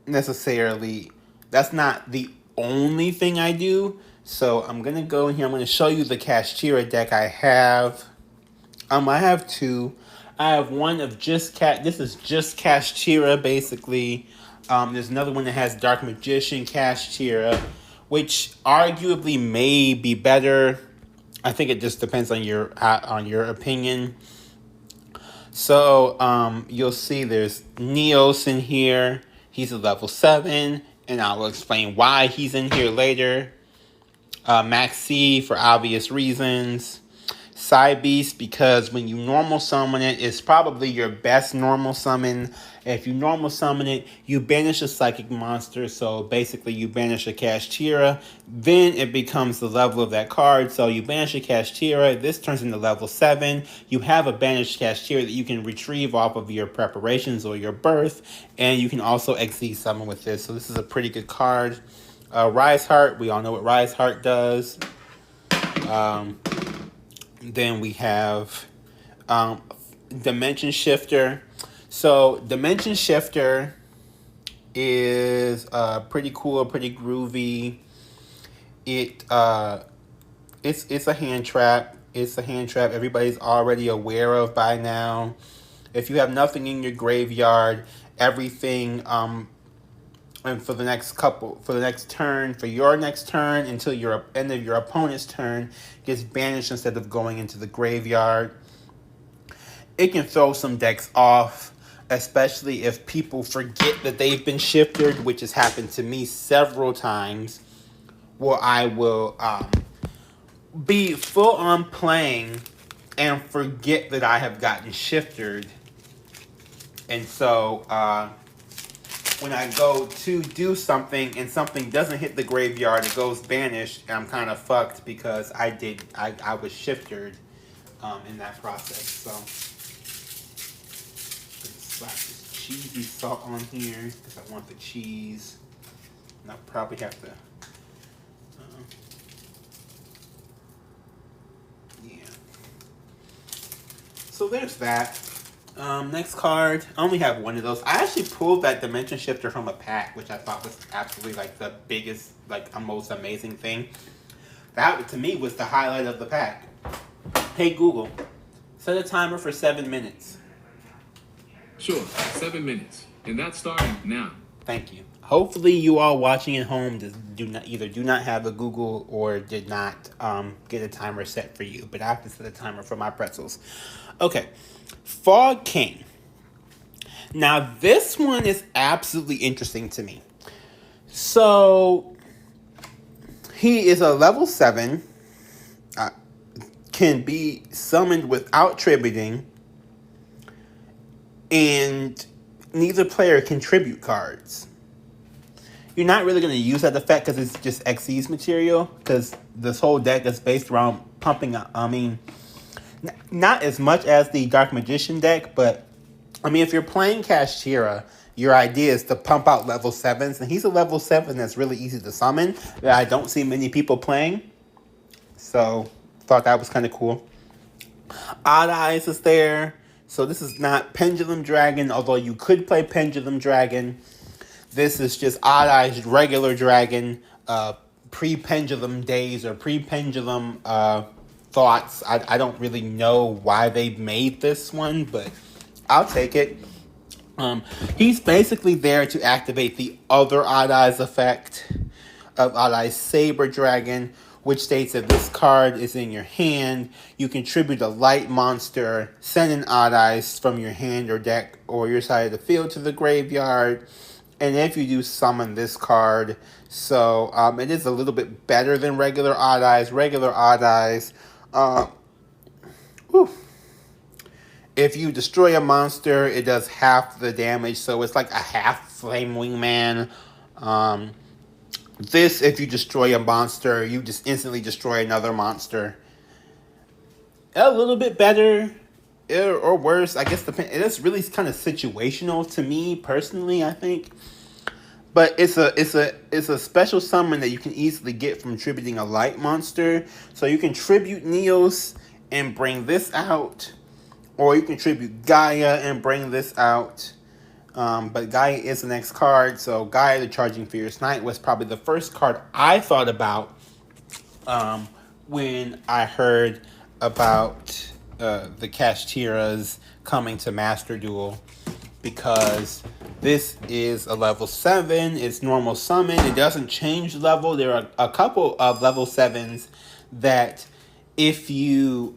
necessarily. That's not the only thing I do. So I'm gonna go in here. I'm gonna show you the Kashtira deck I have. I have two. I have one of just This is just Kashtira, basically. There's another one that has Dark Magician Kashtira, which arguably may be better. I think it just depends on your opinion. So you'll see there's Neos in here. He's a level 7, and I will explain why he's in here later. Maxi for obvious reasons. Psy Beast, because when you normal summon it, it's probably your best normal summon. If you normal summon it, you banish a psychic monster. So basically you banish a Kashtira. Then it becomes the level of that card. So you banish a Kashtira. This turns into level 7. You have a banished Kashtira that you can retrieve off of your preparations or your birth. And you can also XZ summon with this. So this is a pretty good card. Rise Heart. We all know what Rise Heart does. Then we have Dimension Shifter. So Dimension Shifter is pretty cool, pretty groovy. It's a hand trap. It's a hand trap everybody's already aware of by now. If you have nothing in your graveyard, everything and for your next turn until your end of your opponent's turn gets banished instead of going into the graveyard. It can throw some decks off, especially if people forget that they've been shifted, which has happened to me several times, where I will be full on playing and forget that I have gotten shifted. And so when I go to do something and something doesn't hit the graveyard, it goes banished, and I'm kind of fucked because I was shifted in that process. So slap this cheesy salt on here because I want the cheese. And I'll probably have to yeah. So there's that. Next card. I only have one of those. I actually pulled that Dimension Shifter from a pack, which I thought was absolutely the biggest, most amazing thing. That, to me, was the highlight of the pack. Hey, Google, set a timer for 7 minutes. Sure, 7 minutes. And that's starting now. Thank you. Hopefully you all watching at home do not have a Google or did not get a timer set for you. But I have to set a timer for my pretzels. Okay. Fog King. Now, this one is absolutely interesting to me. So, he is a level 7. Can be summoned without tributing. And neither player can tribute cards. You're not really going to use that effect because it's just Xyz material. Because this whole deck is based around pumping up. Not as much as the Dark Magician deck, but if you're playing Kashtira your idea is to pump out level 7s, and he's a level 7 that's really easy to summon that I don't see many people playing. So, thought that was kind of cool. Odd Eyes is there. So this is not Pendulum Dragon, although you could play Pendulum Dragon. This is just Odd Eyes regular dragon, pre-pendulum days or pre-pendulum thoughts. I don't really know why they made this one, but I'll take it. He's basically there to activate the other Odd Eyes effect of Odd Eyes Saber Dragon, which states that this card is in your hand. You contribute a light monster, send an Odd Eyes from your hand or deck or your side of the field to the graveyard. And if you do, summon this card. So it is a little bit better than regular Odd Eyes. Regular Odd Eyes. If you destroy a monster, it does half the damage. So it's like a half Flame Wingman. This, if you destroy a monster, you just instantly destroy another monster. A little bit better or worse, I guess. It's really kind of situational to me personally, I think. But it's a special summon that you can easily get from tributing a light monster. So you can tribute Neos and bring this out, or you can tribute Gaia and bring this out. But Gaia is the next card, so Gaia the Charging Fierce Knight was probably the first card I thought about when I heard about the Kashtiras coming to Master Duel, because this is a level 7, it's normal summon, it doesn't change level. There are a couple of level 7s that if you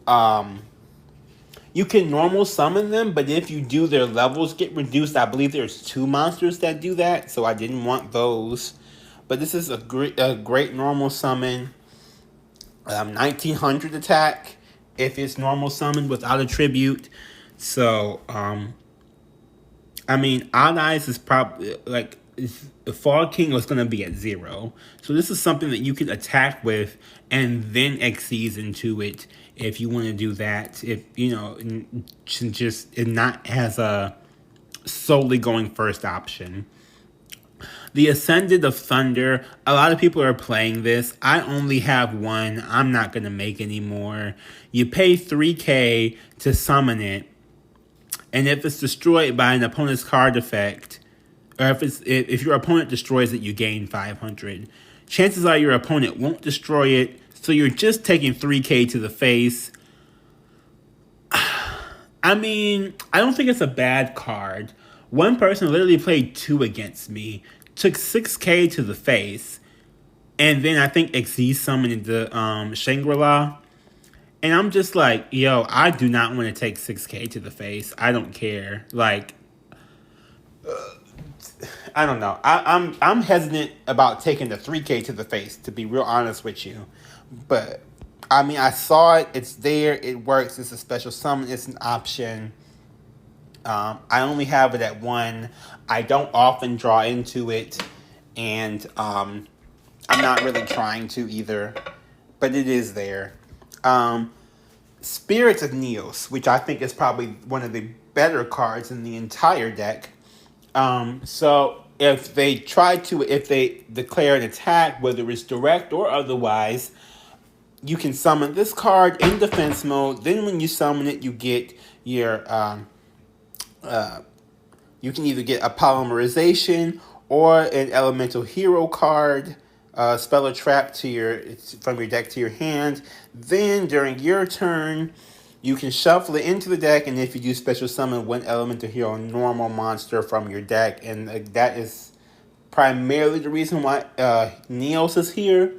you can normal summon them, but if you do, their levels get reduced. I believe there's 2 monsters that do that, so I didn't want those. But this is a great normal summon. 1900 attack if it's normal summon without a tribute. So, I mean, Odd Eyes is probably, like, the Fall King was going to be at 0. So this is something that you could attack with and then Xyz into it if you want to do that. If, you know, just not as a solely going first option. The Ascended of Thunder, a lot of people are playing this. I only have one. I'm not going to make any more. You pay 3k to summon it. And if it's destroyed by an opponent's card effect, or if your opponent destroys it, you gain 500. Chances are your opponent won't destroy it, so you're just taking 3k to the face. I mean, I don't think it's a bad card. One person literally played 2 against me, took 6k to the face, and then I think Xyz summoned the Shangri-La. And I'm just like, yo, I do not want to take 6k to the face. I don't care. Like, I don't know. I'm hesitant about taking the 3k to the face, to be real honest with you. But, I mean, I saw it. It's there. It works. It's a special summon. It's an option. I only have it at 1. I don't often draw into it. And I'm not really trying to either. But it is there. Spirits of Neos, which I think is probably one of the better cards in the entire deck. So if they declare an attack, whether it's direct or otherwise, you can summon this card in defense mode. Then when you summon it, you get your you can either get a polymerization or an elemental hero card. Spell a trap from your deck to your hand. Then during your turn, you can shuffle it into the deck, and if you do special summon one elemental hero normal monster from your deck, and that is primarily the reason why Neos is here.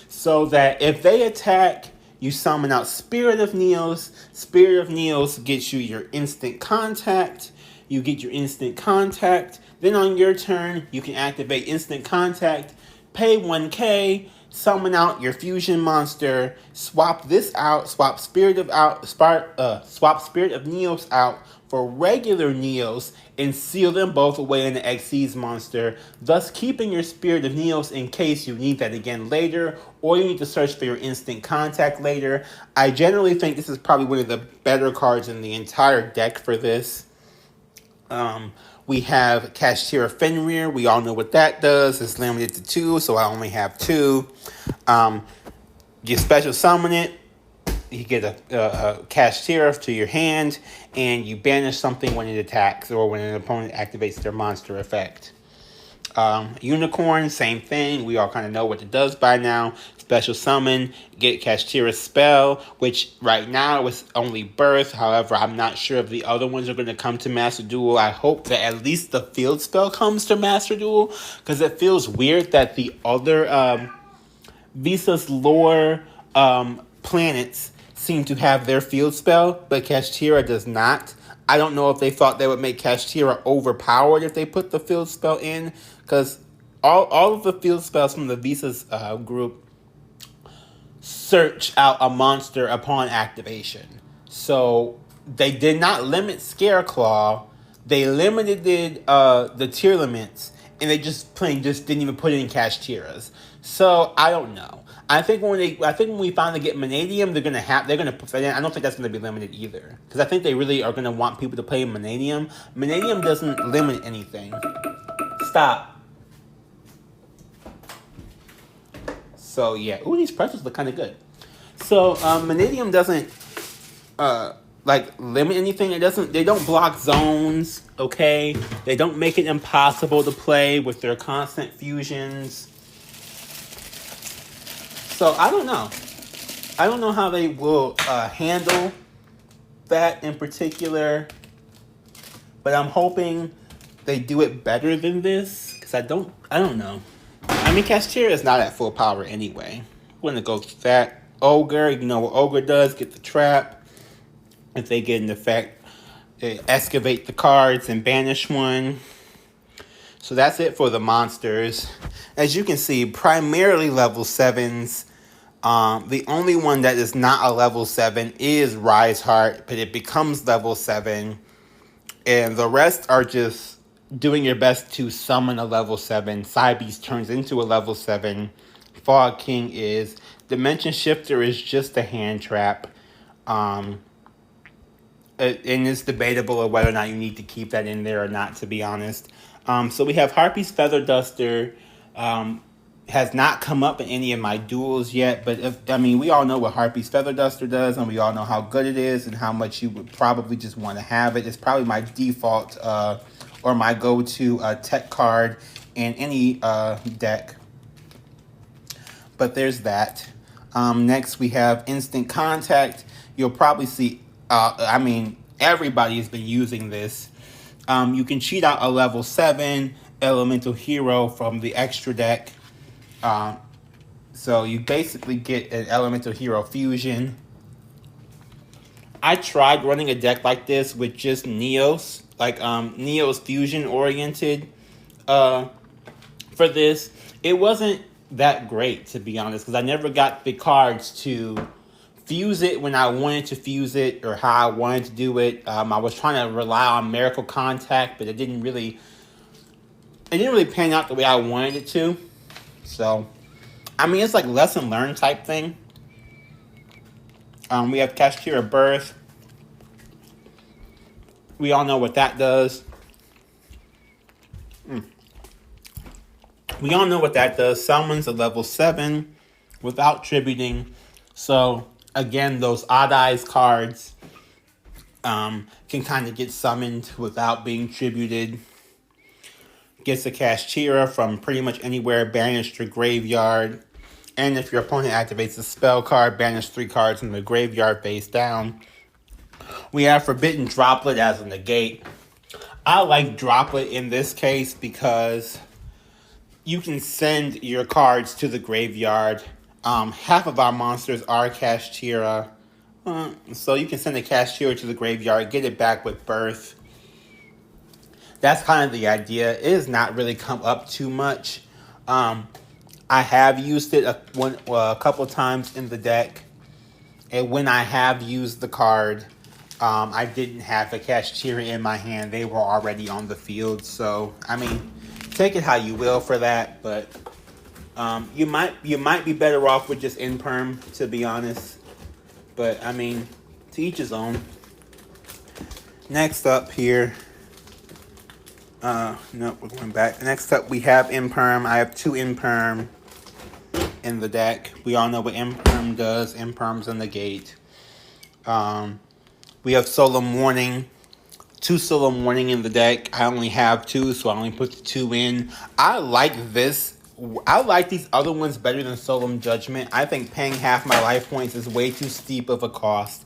So that if they attack, you summon out Spirit of Neos. Spirit of Neos gets you your instant contact. You get your instant contact. Then on your turn, you can activate instant contact. Pay 1k, summon out your fusion monster, swap this out, swap Spirit of Neos out for regular Neos, and seal them both away in the Xyz monster, thus keeping your Spirit of Neos in case you need that again later, or you need to search for your instant contact later. I generally think this is probably one of the better cards in the entire deck for this. We have Kashtira Fenrir. We all know what that does. It's limited to 2, so I only have 2. You special summon it. You get a Kashtira to your hand, and you banish something when it attacks or when an opponent activates their monster effect. Unicorn, same thing. We all kind of know what it does by now. Special summon, get Kashtira's spell, which right now is only Birth. However, I'm not sure if the other ones are going to come to Master Duel. I hope that at least the field spell comes to Master Duel, because it feels weird that the other Visa's lore planets seem to have their field spell, but Kashtira does not. I don't know if they thought they would make Kashtira overpowered if they put the field spell in, because all of the field spells from the Visa's group search out a monster upon activation. So they did not limit Scareclaw. They limited the tier limits, and they just didn't even put it in Kashtira's. So I don't know. I think when we finally get Manadium, they're gonna put that in. I don't think that's gonna be limited either, because I think they really are gonna want people to play Manadium. Manadium doesn't limit anything. Stop. So yeah, ooh, these pretzels look kind of good. So Manadium doesn't limit anything. They don't block zones. Okay, they don't make it impossible to play with their constant fusions. So I don't know. I don't know how they will handle that in particular, but I'm hoping they do it better than this, because I don't know. I mean, Kashtira is not at full power anyway. We're gonna go with that. Ogre, you know what Ogre does? Get the trap. If they get an effect, they excavate the cards and banish one. So that's it for the monsters. As you can see, primarily level 7s. The only one that is not a level 7 is Rise Heart, but it becomes level 7. And the rest are just doing your best to summon a level 7. Cybeast turns into a level 7. Fog King is. Dimension Shifter is just a hand trap. And it's debatable of whether or not you need to keep that in there or not, to be honest. So we have Harpy's Feather Duster. Has not come up in any of my duels yet, but we all know what Harpy's Feather Duster does, and we all know how good it is and how much you would probably just want to have it. It's probably my default or my go-to tech card in any deck. But there's that. Next, we have Instant Contact. You'll probably see, everybody's been using this. You can cheat out a level 7 Elemental Hero from the extra deck. So you basically get an Elemental Hero fusion. I tried running a deck like this with just Neos, Neos fusion oriented for this. It wasn't that great, to be honest, because I never got the cards to fuse it when I wanted to fuse it or how I wanted to do it. I was trying to rely on Miracle Contact, but it didn't really pan out the way I wanted it to. So, it's like lesson learned type thing. We have Kashtira Birth. We all know what that does. We all know what that does. Summons a level 7 without tributing. So, again, those Odd Eyes cards can kind of get summoned without being tributed. Gets a Kashtira from pretty much anywhere, banished to graveyard. And if your opponent activates a spell card, banish 3 cards from the graveyard face down. We have Forbidden Droplet as a negate. I like Droplet in this case because you can send your cards to the graveyard. Half of our monsters are Kashtira. So you can send a Kashtira to the graveyard, get it back with Birth. That's kind of the idea. It has not really come up too much. I have used it a couple times in the deck. And when I have used the card, I didn't have a Kashtira in my hand. They were already on the field. So, take it how you will for that. But you might be better off with just Imperm, to be honest. But, to each his own. Next up here, No, we're going back. Next up, we have Imperm. I have 2 Imperm in the deck. We all know what Imperm does. Imperm's in the gate. We have Solemn Warning. 2 Solemn Warning in the deck. I only have 2, so I only put the 2 in. I like this. I like these other ones better than Solemn Judgment. I think paying half my life points is way too steep of a cost.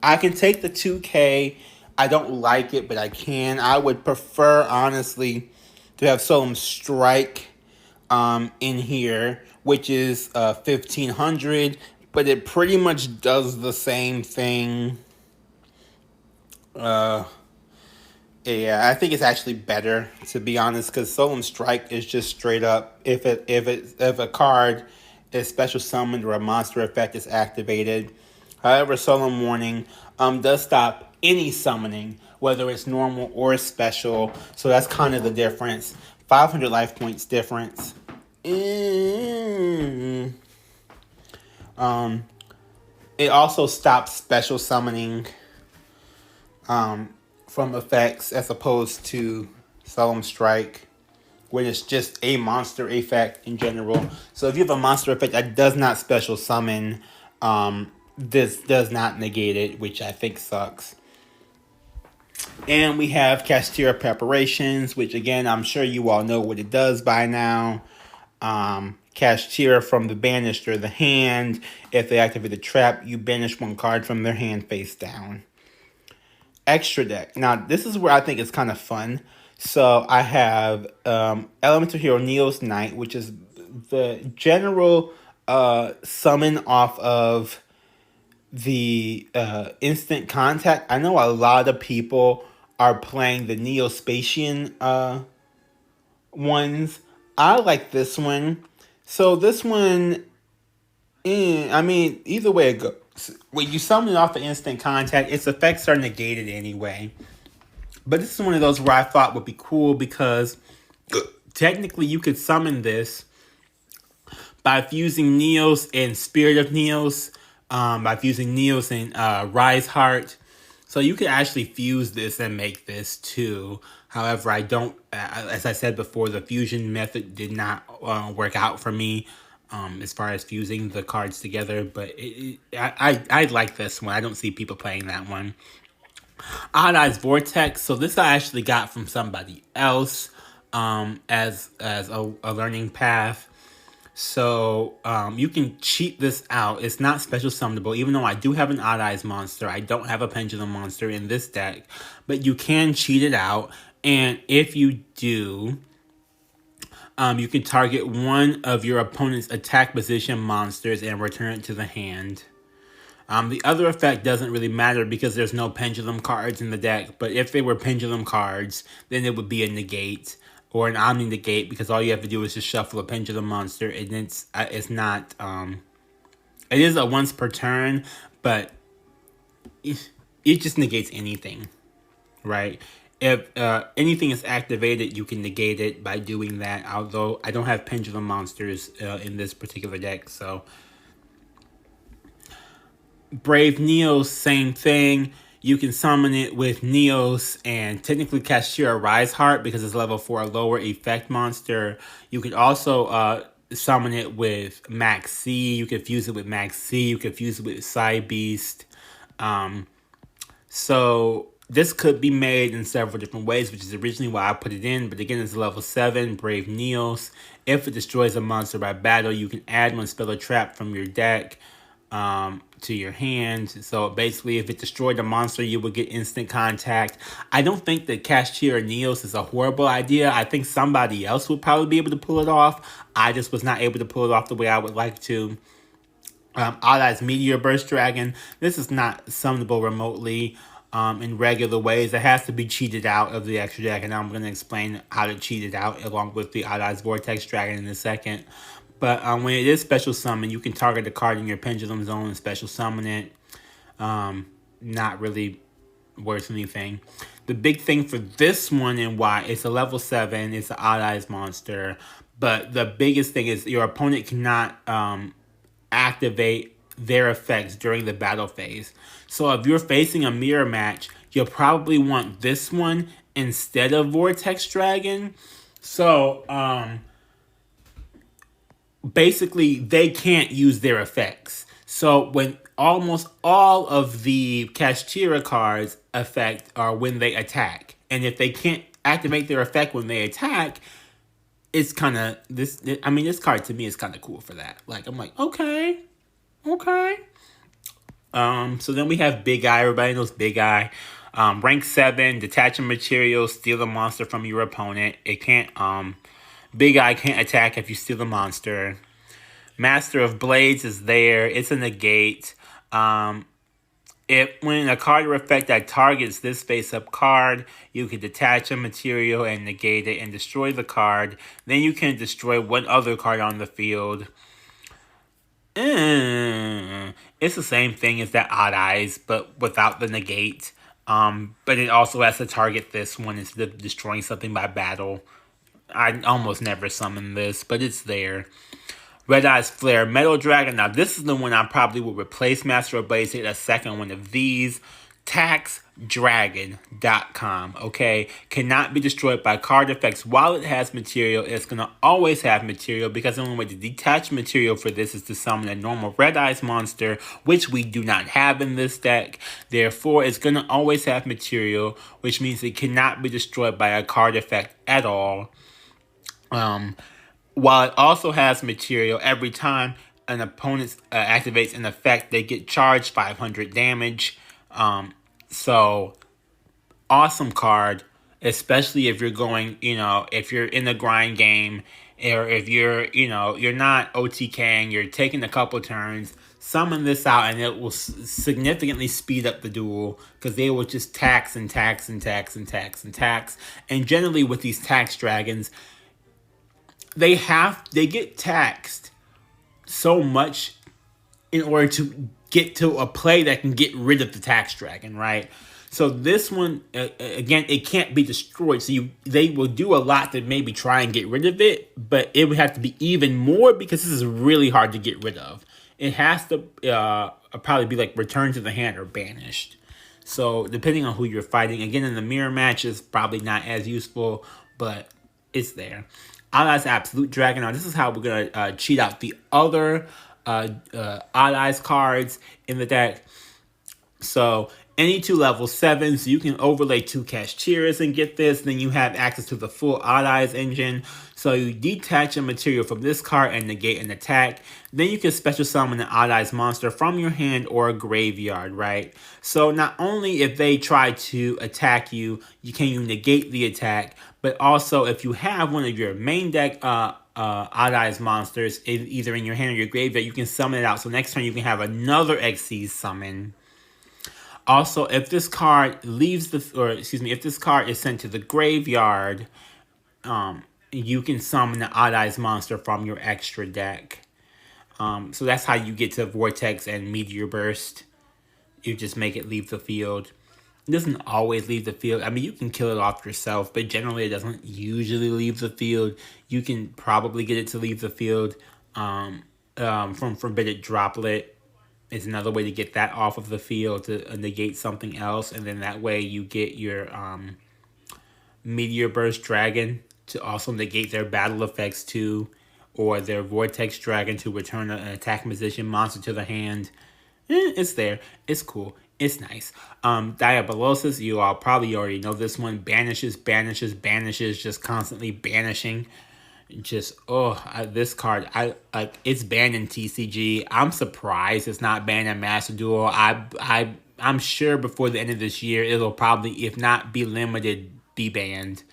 I can take the 2K. I don't like it, but I can. I would prefer, honestly, to have Solemn Strike in here, which is 1,500, but it pretty much does the same thing. Yeah, I think it's actually better, to be honest, because Solemn Strike is just straight up if a card is special summoned or a monster effect is activated. However, Solemn Warning does stop any summoning, whether it's normal or special. So that's kind of the difference. 500 life points difference. It also stops special summoning from effects as opposed to Solemn Strike, when it's just a monster effect in general. So if you have a monster effect that does not special summon, this does not negate it, which I think sucks. And we have Kashtira Preparations, which again, I'm sure you all know what it does by now. Kashtira from the banished or the hand. If they activate the trap, you banish 1 card from their hand face down. Extra deck. Now, this is where I think it's kind of fun. So I have Elemental Hero Neo's Knight, which is the general summon off of the instant contact. I know a lot of people are playing the Neospatian ones. I like this one. So this one, I mean, either way it goes. When you summon it off the instant contact, its effects are negated anyway. But this is one of those where I thought would be cool because technically you could summon this by fusing Neos and Spirit of Neos, by fusing Neos and Rise Heart. So you could actually fuse this and make this too. However, I don't, as I said before, the fusion method did not work out for me. As far as fusing the cards together, but I like this one. I don't see people playing that one. Odd Eyes Vortex. So this I actually got from somebody else as a learning path. So you can cheat this out. It's not special summonable, even though I do have an Odd Eyes monster. I don't have a Pendulum monster in this deck, but you can cheat it out. And if you do, you can target one of your opponent's attack position monsters and return it to the hand. The other effect doesn't really matter because there's no pendulum cards in the deck, but if they were pendulum cards, then it would be a negate or an omni negate because all you have to do is just shuffle a pendulum monster, and it's not, it is a once per turn, but it just negates anything, right? If anything is activated, you can negate it by doing that, although I don't have pendulum monsters in this particular deck, so. Brave Neos, same thing. You can summon it with Neos and technically Kashtira Rise Heart because it's level 4 lower effect monster. You could also summon it with Max C. You could fuse it with Max C. You could fuse it with Psy Beast. So this could be made in several different ways, which is originally why I put it in. But again, it's level 7, Brave Neos. If it destroys a monster by battle, you can add 1 spell or trap from your deck to your hand. So basically, if it destroyed a monster, you would get instant contact. I don't think that Kashtira Neos is a horrible idea. I think somebody else would probably be able to pull it off. I just was not able to pull it off the way I would like to. Odd Eyes Meteor Burst Dragon. This is not summonable remotely in regular ways. It has to be cheated out of the extra deck, and I'm going to explain how to cheat it out along with the Odd Eyes Vortex Dragon in a second. But when it is special summon, you can target a card in your pendulum zone and special summon it. Not really worth anything. The big thing for this one and why it's a level 7, it's an Odd Eyes monster. But the biggest thing is your opponent cannot activate their effects during the battle phase. So if you're facing a mirror match, you'll probably want this one instead of Vortex Dragon. So, basically, they can't use their effects. So, when almost all of the Kashtira cards affect are when they attack. And if they can't activate their effect when they attack, it's kind of this. I mean, this card to me is kind of cool for that. Like, I'm like, okay. So then we have Big Eye. Everybody knows Big Eye. Rank 7, detach a material, steal a monster from your opponent. It can't. Big Eye can't attack if you steal a monster. Master of Blades is there. It's a negate. If when a card or effect that targets this face-up card, you can detach a material and negate it and destroy the card. Then you can destroy one other card on the field. It's the same thing as that Odd Eyes, but without the negate. But it also has to target this one instead of destroying something by battle. I almost never summon this, but it's there. Red Eyes Flare Metal Dragon. Now, this is the one I probably will replace Master of Blades. Get a second one of these. TaxDragon.com, okay? Cannot be destroyed by card effects while it has material. It's going to always have material because the only way to detach material for this is to summon a normal Red Eyes monster, which we do not have in this deck. Therefore, it's going to always have material, which means it cannot be destroyed by a card effect at all. While it also has material, every time an opponent activates an effect, they get charged 500 damage. So, awesome card, especially if you're going, if you're in the grind game, or if you're, you're not OTKing, you're taking a couple turns, summon this out and it will significantly speed up the duel because they will just tax and tax and tax and tax and tax. And generally with these tax dragons, they get taxed so much in order to get to a play that can get rid of the tax dragon, right? So this one, again, it can't be destroyed. So they will do a lot to maybe try and get rid of it, but it would have to be even more because this is really hard to get rid of. It has to probably be like returned to the hand or banished. So depending on who you're fighting, again, in the mirror match is probably not as useful, but it's there. Odd Eyes Absolute Dragon. Now, this is how we're going to cheat out the other Odd Eyes cards in the deck. So, any two level 7s, you can overlay 2 Kashtiras and get this. Then you have access to the full Odd Eyes engine. So, you detach a material from this card and negate an attack. Then you can special summon an Odd Eyes monster from your hand or a graveyard, right? So, not only if they try to attack you, you negate the attack, but also if you have one of your main deck Odd Eyes monsters either in your hand or your graveyard, you can summon it out. So next turn you can have another Xyz summon. Also, if this card if this card is sent to the graveyard, you can summon the Odd Eyes monster from your extra deck. So that's how you get to Vortex and Meteor Burst. You just make it leave the field. It doesn't always leave the field. I mean, you can kill it off yourself, but generally it doesn't usually leave the field. You can probably get it to leave the field from Forbidden Droplet. Is another way to get that off of the field to negate something else, and then that way you get your Meteor Burst Dragon to also negate their battle effects too, or their Vortex Dragon to return an attack position monster to the hand. It's there. It's cool. It's nice. Diabolosis, you all probably already know this one. Banishes, just constantly banishing. Just, this card, it's banned in TCG. I'm surprised it's not banned in Master Duel. I'm sure before the end of this year, it'll probably, if not be limited, be banned.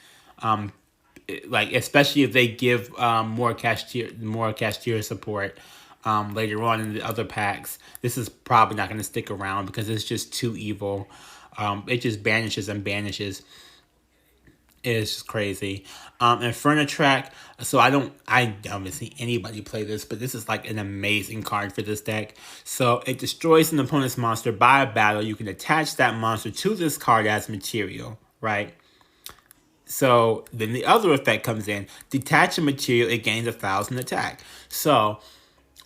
Especially if they give more Kashtira support later on in the other packs. This is probably not going to stick around because it's just too evil. It just banishes and banishes. It's just crazy. Infernatrack. So I haven't seen anybody play this, but this is like an amazing card for this deck. So it destroys an opponent's monster by a battle. You can attach that monster to this card as material, right? So then the other effect comes in. Detach a material, it gains 1,000 attack. So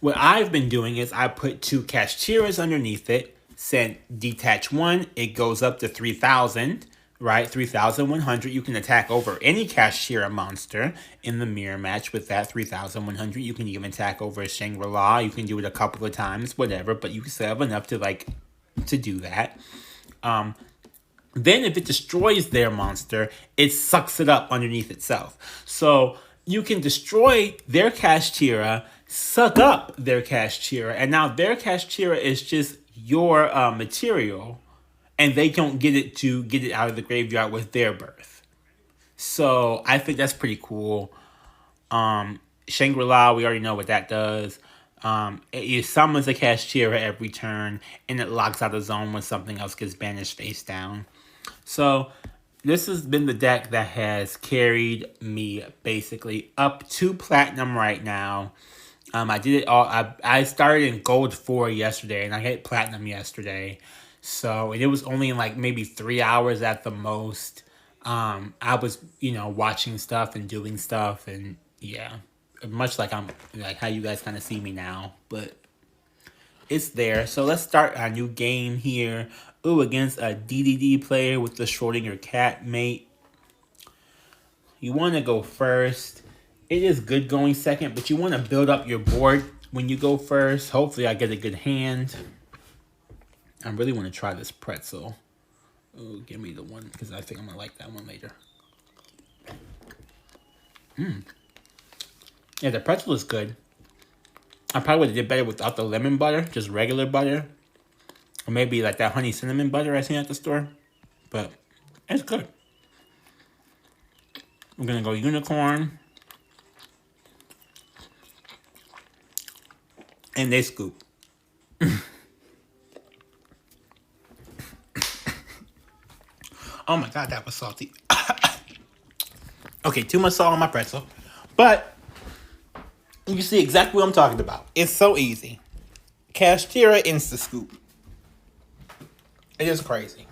what I've been doing is I put 2 Kashtiras underneath it, detach 1, it goes up to 3,000, right? 3,100. You can attack over any Kashtira monster in the mirror match with that 3,100. You can even attack over a Shangri-La. You can do it a couple of times, whatever, but you can still have enough to to do that. Then if it destroys their monster, it sucks it up underneath itself. So you can destroy their Kashtira, suck up their Kashtira, and now their Kashtira is just your material, and they don't get it out of the graveyard with their birth. So I think that's pretty cool. Shangri-La, we already know what that does. It summons a Kashtira every turn, and it locks out a zone when something else gets banished face down. So this has been the deck that has carried me basically up to platinum right now. I did it all. I started in gold 4 yesterday, and I hit platinum yesterday. So it was only in like maybe 3 hours at the most. I was, watching stuff and doing stuff, and yeah, much like I'm like how you guys kind of see me now, but it's there. So let's start a new game here. Ooh, against a DDD player with the Schrodinger cat mate. You want to go first. It is good going second, but you want to build up your board when you go first. Hopefully I get a good hand. I really want to try this pretzel. Oh, give me the one, because I think I'm going to like that one later. Yeah, the pretzel is good. I probably would have did better without the lemon butter, just regular butter. Or maybe like that honey cinnamon butter I seen at the store. But it's good. We're going to go unicorn. And they scoop. Oh my god, that was salty. Okay, too much salt on my pretzel. But you see exactly what I'm talking about. It's so easy. Kashtira Insta Scoop. It is crazy.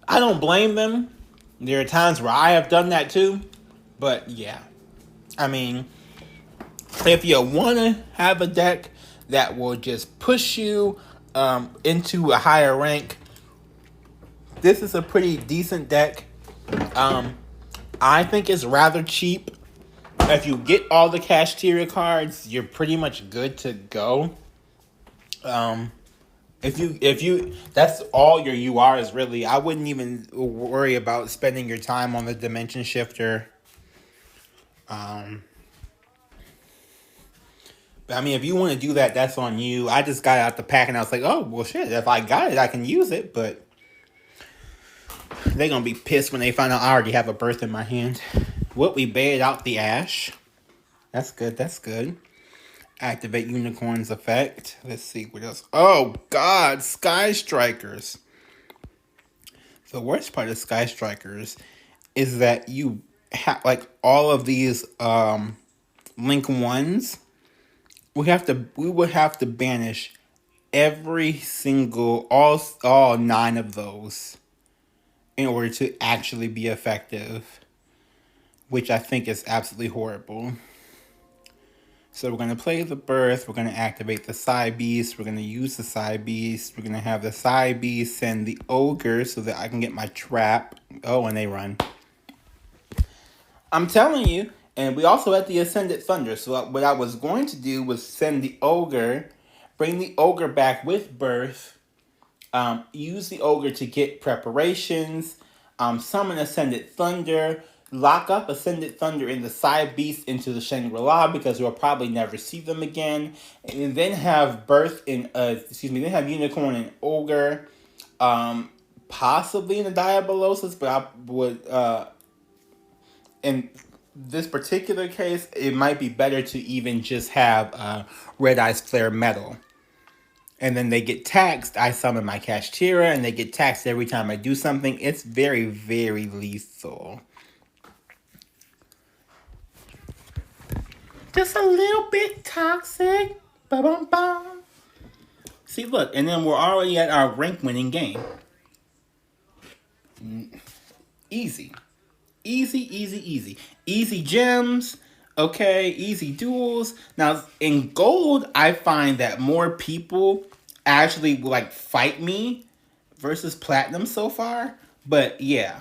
I don't blame them. There are times where I have done that too. But yeah. I mean, if you want to have a deck that will just push you into a higher rank, this is a pretty decent deck. I think it's rather cheap. If you get all the Kashtira cards, you're pretty much good to go. If you that's all your UR is really. I wouldn't even worry about spending your time on the Dimension Shifter. But I mean, if you want to do that, that's on you. I just got out the pack and I was like, oh well, shit. If I got it, I can use it. But they're gonna be pissed when they find out I already have a birth in my hand. What, we baited out the Ash. That's good, that's good. Activate Unicorn's effect. Let's see what else. Oh, God, Sky Strikers. The worst part of Sky Strikers is that you have, like, all of these Link 1s. We would have to banish every single, all 9 of those in order to actually be effective, which I think is absolutely horrible. So we're going to play the birth. We're going to activate the Psy Beast. We're going to use the Psy Beast. We're going to have the Psy Beast send the Ogre so that I can get my trap. Oh, and they run. I'm telling you. And we also had the Ascended Thunder. So what I was going to do was send the Ogre, bring the Ogre back with birth, use the Ogre to get preparations, summon Ascended Thunder, lock up Ascended Thunder in the Side Beast into the Shangri-La because we'll probably never see them again, and then have then have Unicorn and Ogre, possibly in the Diabolosis, but I would, in this particular case, it might be better to even just have Red Eyes Flare Metal. And then they get taxed. I summon my Kashtira, and they get taxed every time I do something. It's very, very lethal. Just a little bit toxic. Ba-bum-bum. See, look. And then we're already at our rank-winning game. Easy. Easy, easy, easy. Easy gems. Okay, easy duels. Now, in gold, I find that more people actually, like, fight me versus Platinum so far. But yeah.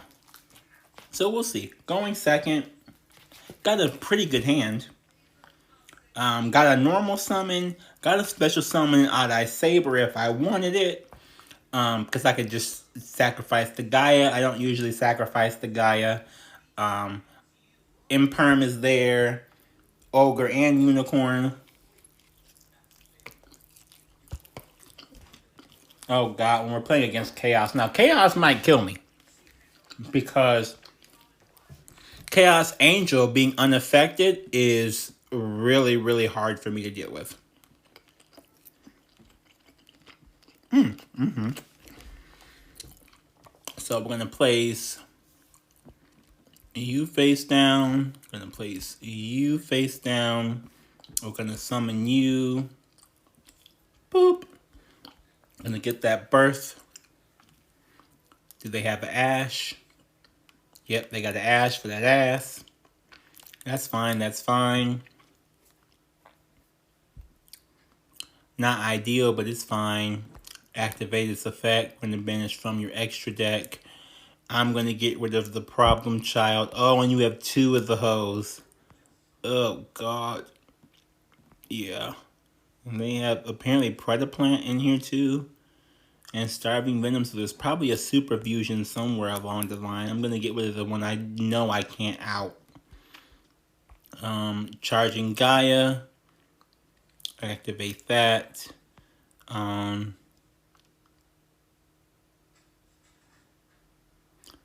So we'll see. Going second. Got a pretty good hand. Got a normal summon. Got a special summon Odd-Eye Saber if I wanted it. Because I could just sacrifice the Gaia. I don't usually sacrifice the Gaia. Imperm is there. Ogre and Unicorn. Oh god, when we're playing against Chaos. Now, Chaos might kill me. Because Chaos Angel being unaffected is really, really hard for me to deal with. So we're going to place you face down. We're going to place you face down. We're going to summon you. Boop. Gonna get that birth. Do they have an Ash? Yep, they got an Ash for that ass. That's fine, that's fine. Not ideal, but it's fine. Activate its effect when banished from your extra deck. I'm gonna get rid of the problem child. Oh, and you have two of the hoes. Oh, God. Yeah. And they have apparently Predaplant in here too. And Starving Venom, so there's probably a Super Fusion somewhere along the line. I'm going to get rid of the one I know I can't out. Charging Gaia. Activate that.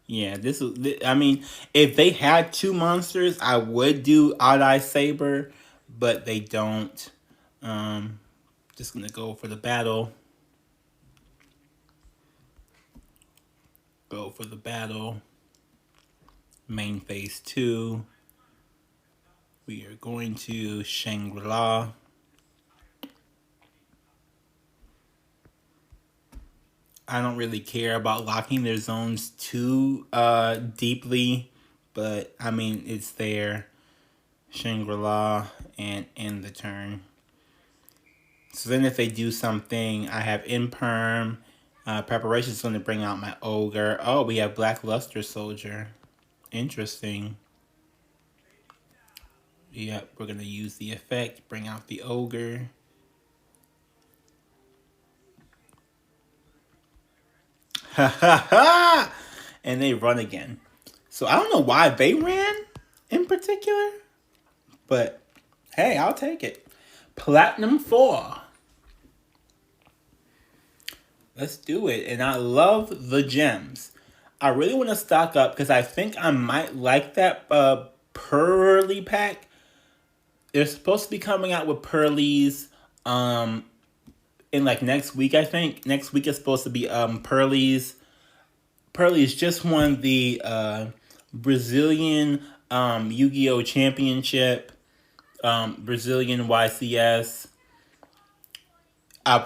Yeah, this is... I mean, if they had two monsters, I would do Odd-Eye Saber. But they don't. Just going to go for the battle. Go for the battle. Main phase 2. We are going to Shangri-La. I don't really care about locking their zones too deeply, but I mean, it's there. Shangri-La and end the turn. So then if they do something, I have Imperm. Preparation is going to bring out my Ogre. Oh, we have Black Luster Soldier. Interesting. Yep, we're going to use the effect, bring out the Ogre. Ha ha ha! And they run again. So I don't know why they ran in particular, but hey, I'll take it. Platinum 4. Let's do it. And I love the gems. I really want to stock up because I think I might like that Pearly pack. They're supposed to be coming out with Pearlies in like next week, I think. Next week is supposed to be Pearlies. Pearlies just won the Brazilian Yu-Gi-Oh! Championship. Brazilian YCS.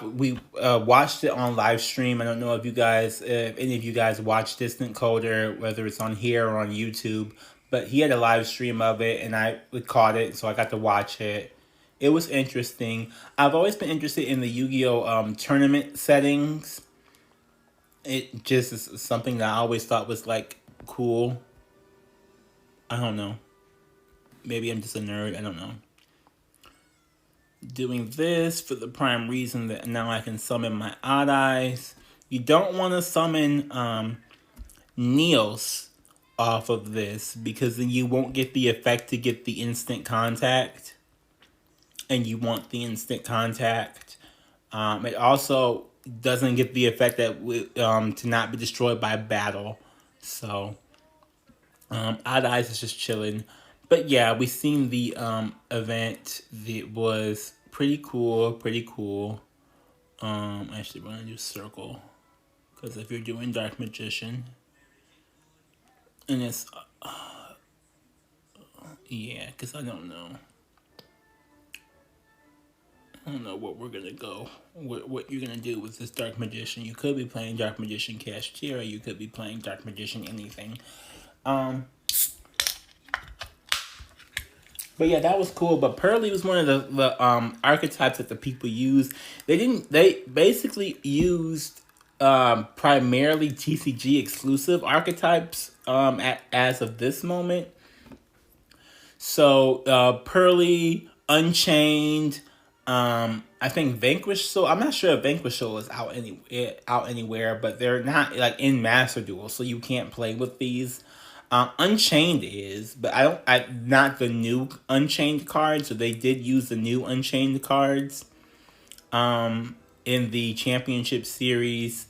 We watched it on live stream. I don't know if you guys, if any of you guys watched Distant Coder, whether it's on here or on YouTube, but he had a live stream of it, and I caught it, so I got to watch it. It was interesting. I've always been interested in the Yu-Gi-Oh! Tournament settings. It just is something that I always thought was, like, cool. I don't know. Maybe I'm just a nerd. I don't know. Doing this for the prime reason that now I can summon my Odd Eyes. You don't want to summon Neos off of this because then you won't get the effect to get the instant contact. And you want the instant contact. It also doesn't get the effect that to not be destroyed by battle. So Odd Eyes is just chilling. But yeah, we seen the event. It was pretty cool, pretty cool. Actually, we're gonna do Circle. Because if you're doing Dark Magician, and it's, yeah, because I don't know. I don't know what we're gonna go, what you're gonna do with this Dark Magician. You could be playing Dark Magician Kashtira, you could be playing Dark Magician anything. But yeah, that was cool. But Pearly was one of the archetypes that the people use. They basically used primarily TCG exclusive archetypes as of this moment. So Pearly, Unchained, I think Vanquish Soul. I'm not sure if Vanquish Soul is out anywhere, but they're not like in Master Duel, so you can't play with these. Unchained is, but I not the new Unchained cards. So they did use the new Unchained cards, in the Championship Series,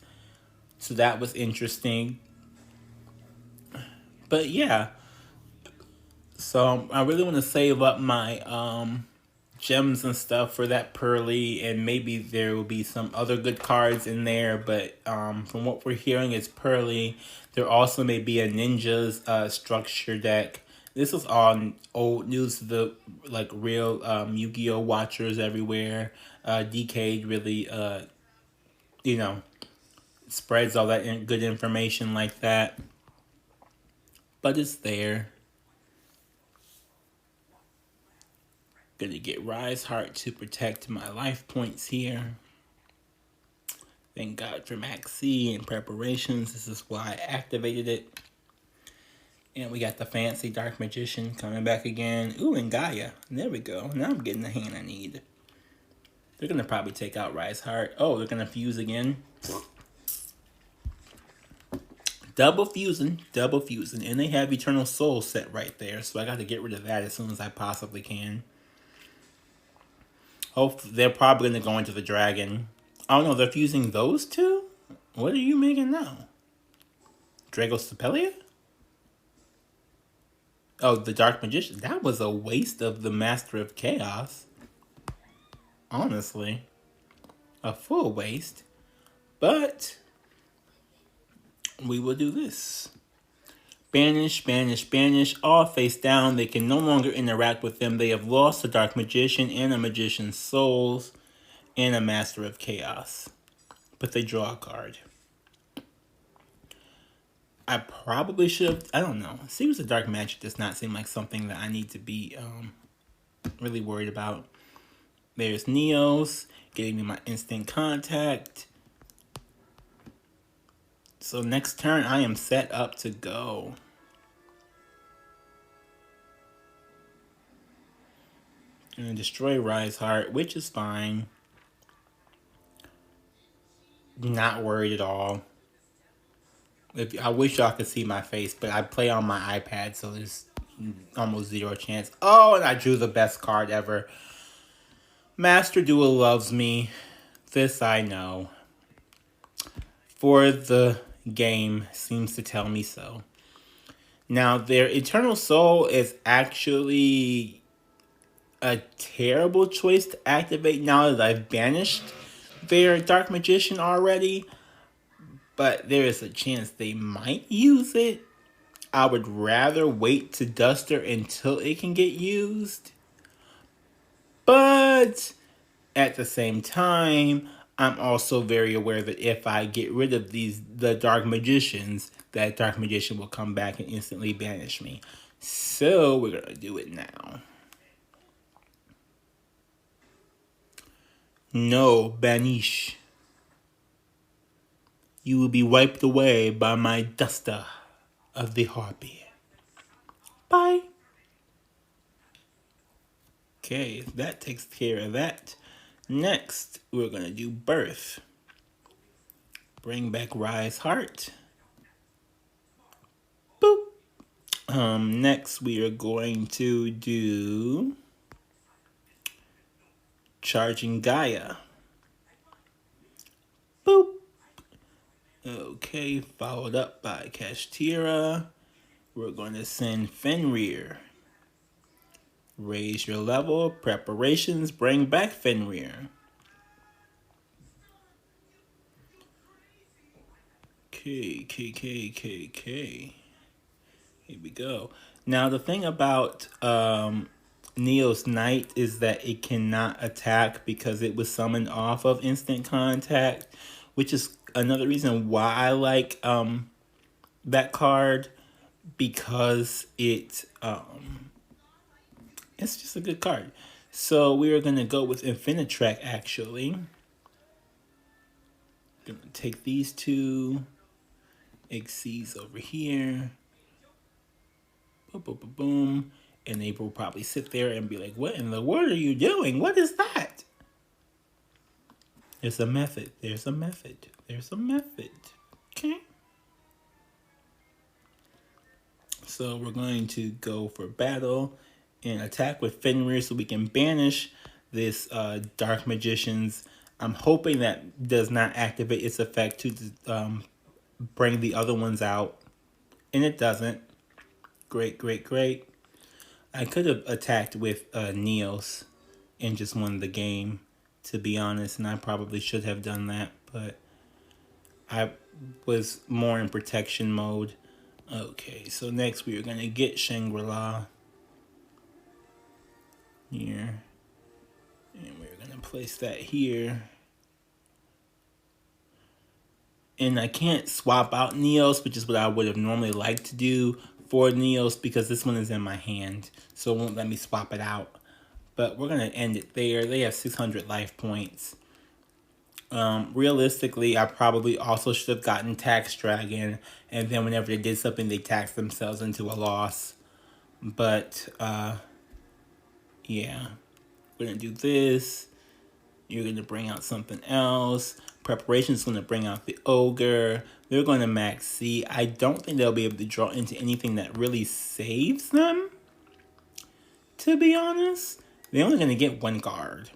so that was interesting. But yeah, so I really want to save up my gems and stuff for that Pearly, and maybe there will be some other good cards in there. But from what we're hearing, it's Pearly. There also may be a Ninja's structure deck. This is all old news to the like real Yu-Gi-Oh watchers everywhere. DK really you know spreads all that good information like that, but it's there. Gonna get Rise Heart to protect my life points here. Thank God for Max C and preparations. This is why I activated it. And we got the fancy Dark Magician coming back again. Ooh, and Gaia. There we go. Now I'm getting the hand I need. They're gonna probably take out Rise Heart. Oh, they're gonna fuse again. Double fusing. And they have Eternal Soul set right there. So I gotta get rid of that as soon as I possibly can. Hopefully, they're probably going to go into the dragon. Oh no, they're fusing those two? What are you making now? Dragostapelia? Oh, the Dark Magician. That was a waste of the Master of Chaos. Honestly. A full waste. But we will do this. Banish, banish, banish. All face down. They can no longer interact with them. They have lost the Dark Magician and a Magician's Souls and a Master of Chaos. But they draw a card. I probably should have... I don't know. Seems the Dark Magic does not seem like something that I need to be really worried about. There's Neos. Getting me my instant contact. So next turn, I am set up to go. Gonna destroy Rise Heart, which is fine. Not worried at all. I wish y'all could see my face, but I play on my iPad, so there's almost zero chance. Oh, and I drew the best card ever. Master Duel loves me. This I know. For the game seems to tell me so. Now, their Eternal Soul is actually a terrible choice to activate now that I've banished their Dark Magician already. But there is a chance they might use it. I would rather wait to Duster until it can get used. But at the same time, I'm also very aware that if I get rid of the Dark Magicians, that Dark Magician will come back and instantly banish me. So we're going to do it now. No, banish. You will be wiped away by my Duster of the Harpy. Bye. Okay, that takes care of that. Next, we're going to do Birth. Bring back Rise Heart. Boop. Next, we are going to do Charging Gaia. Boop. Okay, followed up by Kashtira. We're going to send Fenrir. Raise your level. Preparations. Bring back Fenrir. K. Here we go. Now, the thing about Neo's Knight is that it cannot attack because it was summoned off of instant contact, which is another reason why I like that card, because it's just a good card. So we are going to go with Infinitrack, actually. Gonna take these two. Exceeds over here. Boom, boom, boom, boom. And they will probably sit there and be like, what in the world are you doing? What is that? There's a method. There's a method. There's a method. Okay. So we're going to go for battle and attack with Fenrir so we can banish this Dark Magician's. I'm hoping that does not activate its effect to bring the other ones out. And it doesn't. Great, great, great. I could have attacked with Neos and just won the game, to be honest. And I probably should have done that. But I was more in protection mode. Okay, so next we are going to get Shangri-La. Here. And we're going to place that here. And I can't swap out Neos, which is what I would have normally liked to do for Neos, because this one is in my hand. So it won't let me swap it out. But we're going to end it there. They have 600 life points. Realistically, I probably also should have gotten Tax Dragon. And then whenever they did something, they taxed themselves into a loss. But, yeah. We're going to do this. You're going to bring out something else. Preparation's going to bring out the Ogre. They're going to max C. I don't think they'll be able to draw into anything that really saves them, to be honest. They're only going to get one card,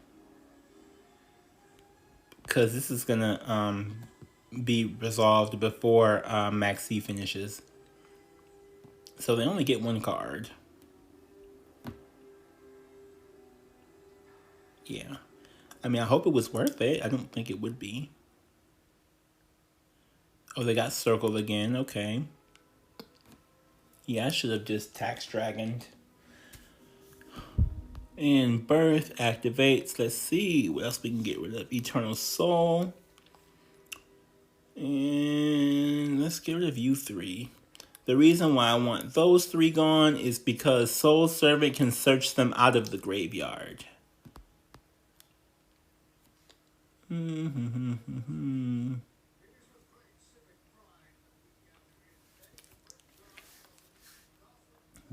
because this is going to be resolved before max C finishes. So they only get one card. Yeah. I mean, I hope it was worth it. I don't think it would be. Oh, they got circled again. Okay. Yeah, I should have just Tax Dragoned. And Birth activates. Let's see what else we can get rid of. Eternal Soul. And let's get rid of you three. The reason why I want those three gone is because Soul Servant can search them out of the graveyard.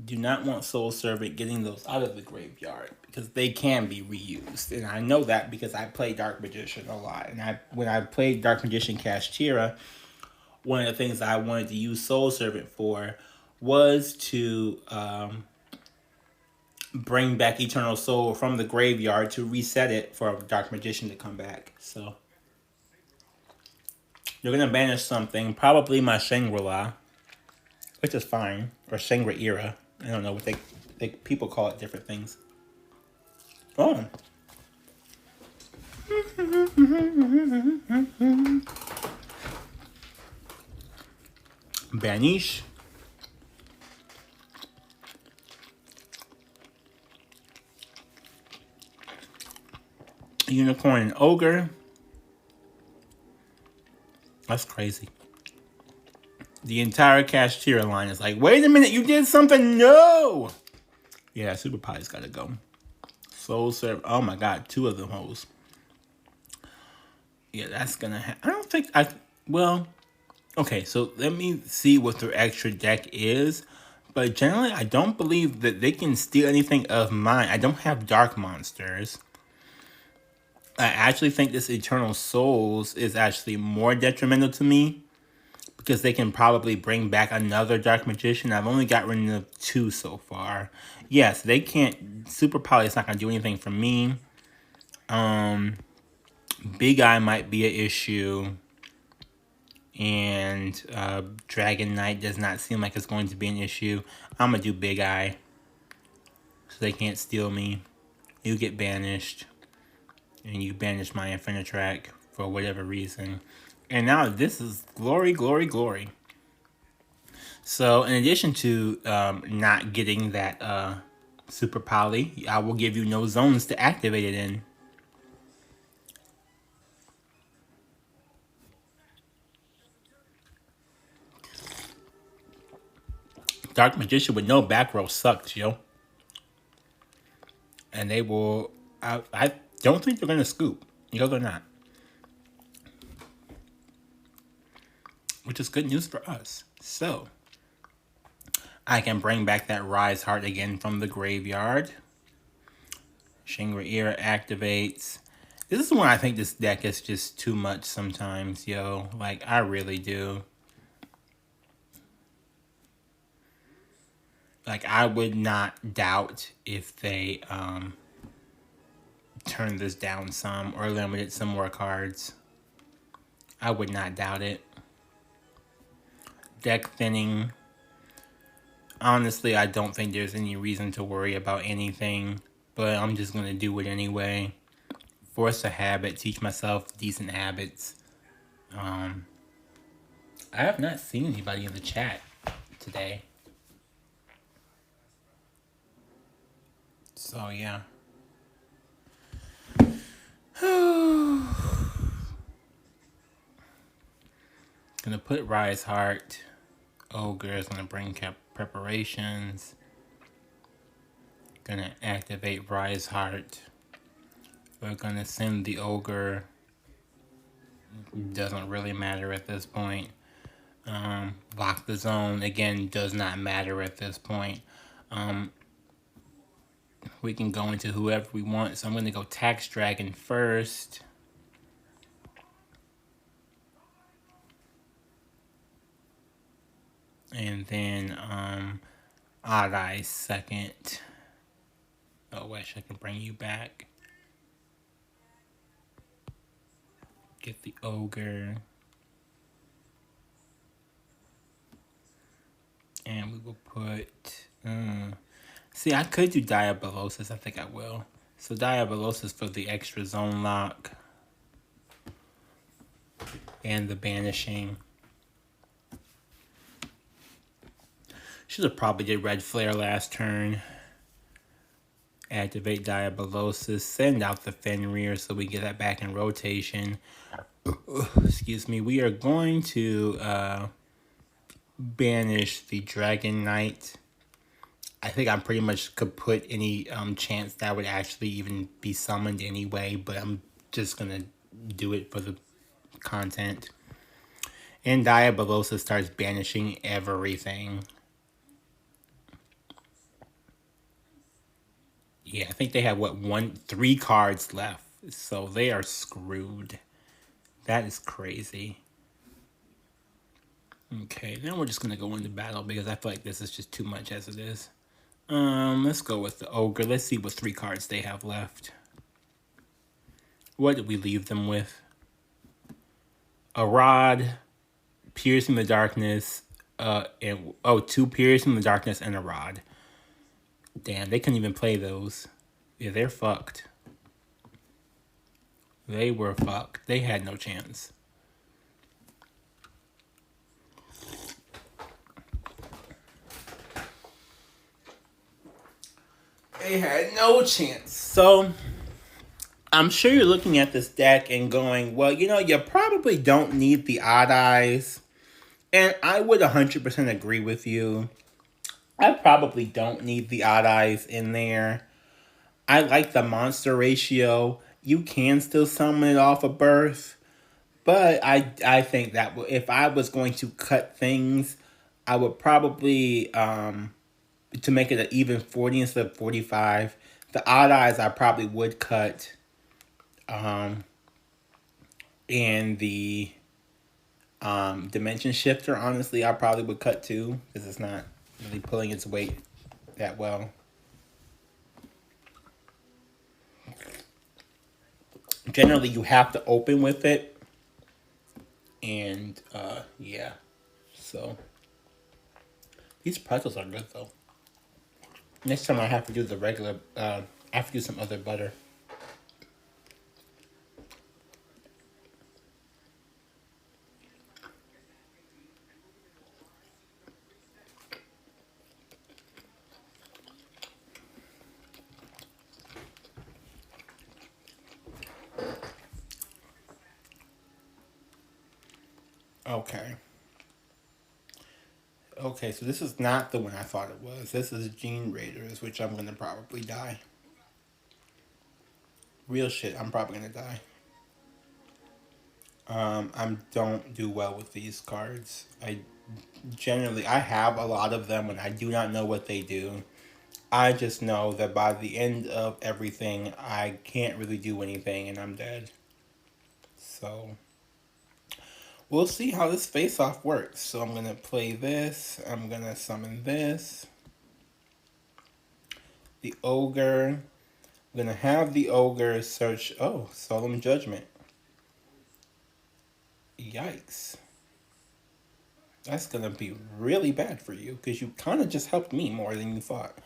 Do not want Soul Servant getting those out of the graveyard, because they can be reused. And I know that because I play Dark Magician a lot. And when I played Dark Magician Kashtira, one of the things I wanted to use Soul Servant for was to bring back Eternal Soul from the graveyard to reset it for a Dark Magician to come back. So you're going to banish something, probably my Shangri-La, which is fine, or Shangri-Era. I don't know what they people call it different things. Oh. Banish. Unicorn and Ogre. That's crazy. The entire Kashtira line is like, wait a minute, you did something? No! Yeah, Super Pie's gotta go. Soul Serve. Oh my god, two of them hoes. Yeah, that's gonna happen. I don't think well, okay, so let me see what their extra deck is. But generally, I don't believe that they can steal anything of mine. I don't have Dark Monsters. I actually think this Eternal Souls is actually more detrimental to me, because they can probably bring back another Dark Magician. I've only got rid of two so far. Yes, they can't. Super Poly is not going to do anything for me. Big Eye might be an issue. And Dragon Knight does not seem like it's going to be an issue. I'm going to do Big Eye, so they can't steal me. You get banished. And you banish my Infinitrack for whatever reason. And now this is glory, glory, glory. So in addition to not getting that Super Poly, I will give you no zones to activate it in. Dark Magician with no back row sucks, yo. And they will... I don't think they're going to scoop. You know they're not. which is good news for us. So, I can bring back that Rise Heart again from the graveyard. Shangri-La activates. This is when I think this deck is just too much sometimes, yo. Like, I really do. Like, I would not doubt if they turn this down some or limited some more cards. I would not doubt it. Deck thinning. Honestly, I don't think there's any reason to worry about anything, but I'm just going to do it anyway. Force a habit, teach myself decent habits. I have not seen anybody in the chat today. So, yeah. Gonna put Rise Heart. Ogre is gonna bring preparations. Gonna activate Rise Heart. We're gonna send the Ogre. Doesn't really matter at this point. Lock the zone. Again, does not matter at this point. We can go into whoever we want. So I'm gonna go Tax Dragon first. And then Odd Eyes second. Oh, wish I could bring you back. Get the Ogre. And we will put... see, I could do Diabolosis. I think I will. So Diabolosis for the extra zone lock. And the banishing. Should have probably did Red Flare last turn. Activate Diabolosis. Send out the Fenrir so we get that back in rotation. Excuse me. We are going to banish the Dragon Knight. I think I pretty much could put any chance that would actually even be summoned anyway, but I'm just going to do it for the content. And Diabolosis starts banishing everything. Yeah, I think they have, what, 3 cards left. So they are screwed. That is crazy. Okay, then we're just going to go into battle because I feel like this is just too much as it is. Let's go with the Ogre. Let's see what 3 cards they have left. What did we leave them with? A Rod, Piercing the Darkness, and 2 Piercing the Darkness and a Rod. Damn, they couldn't even play those. Yeah, they're fucked. They were fucked. They had no chance. They had no chance. So, I'm sure you're looking at this deck and going, well, you know, you probably don't need the Odd Eyes. And I would 100% agree with you. I probably don't need the Odd Eyes in there. I like the monster ratio. You can still summon it off of birth. But I think that if I was going to cut things, I would probably, to make it an even 40 instead of 45, the Odd Eyes I probably would cut. And the Dimension Shifter, honestly, I probably would cut too, because it's not really pulling its weight that well. Generally, you have to open with it. And, yeah. So, these pretzels are good, though. Next time I have to do the regular, I have to do some other butter. Okay. Okay, so this is not the one I thought it was. This is Gene Raiders, which I'm going to probably die. Real shit, I'm probably going to die. I don't do well with these cards. I have a lot of them and I do not know what they do. I just know that by the end of everything, I can't really do anything and I'm dead. So, we'll see how this face-off works. So I'm going to play this. I'm going to summon this. The Ogre. I'm going to have the Ogre search... Oh, Solemn Judgment. Yikes. That's going to be really bad for you because you kind of just helped me more than you thought.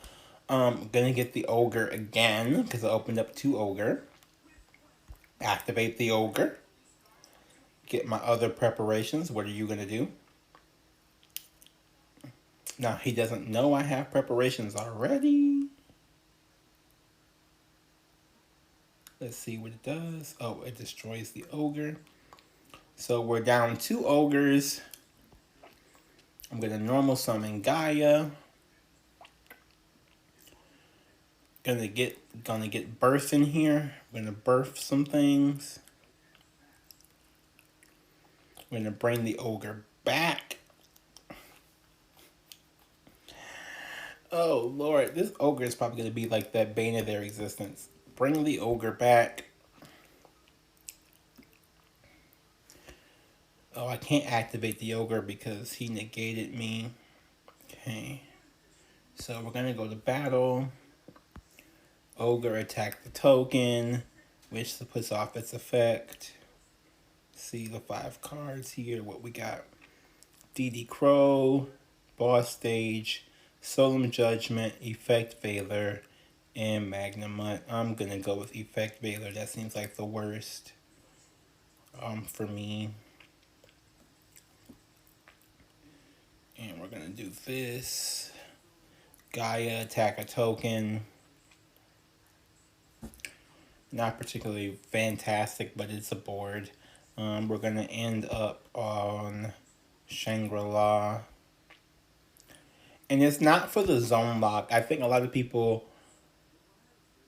Gonna get the Ogre again because I opened up 2 Ogre. Activate the Ogre. Get my other preparations. What are you gonna do? Now, he doesn't know I have preparations already. Let's see what it does. Oh, it destroys the Ogre. So we're down 2 Ogres. I'm gonna normal summon Gaia. Gonna get birth in here. I'm gonna birth some things. I'm gonna bring the Ogre back. Oh Lord, this Ogre is probably gonna be like that bane of their existence. Bring the Ogre back. Oh, I can't activate the Ogre because he negated me. Okay. So we're gonna go to battle. Ogre attack the token, which puts off its effect. See the 5 cards here. What we got? DD Crow, Boss Stage, Solemn Judgment, Effect Veiler, and Magnamut. I'm gonna go with Effect Veiler. That seems like the worst for me. And we're gonna do this. Gaia attack a token. Not particularly fantastic, but it's a board. We're gonna end up on Shangri-La. And it's not for the zone lock. I think a lot of people...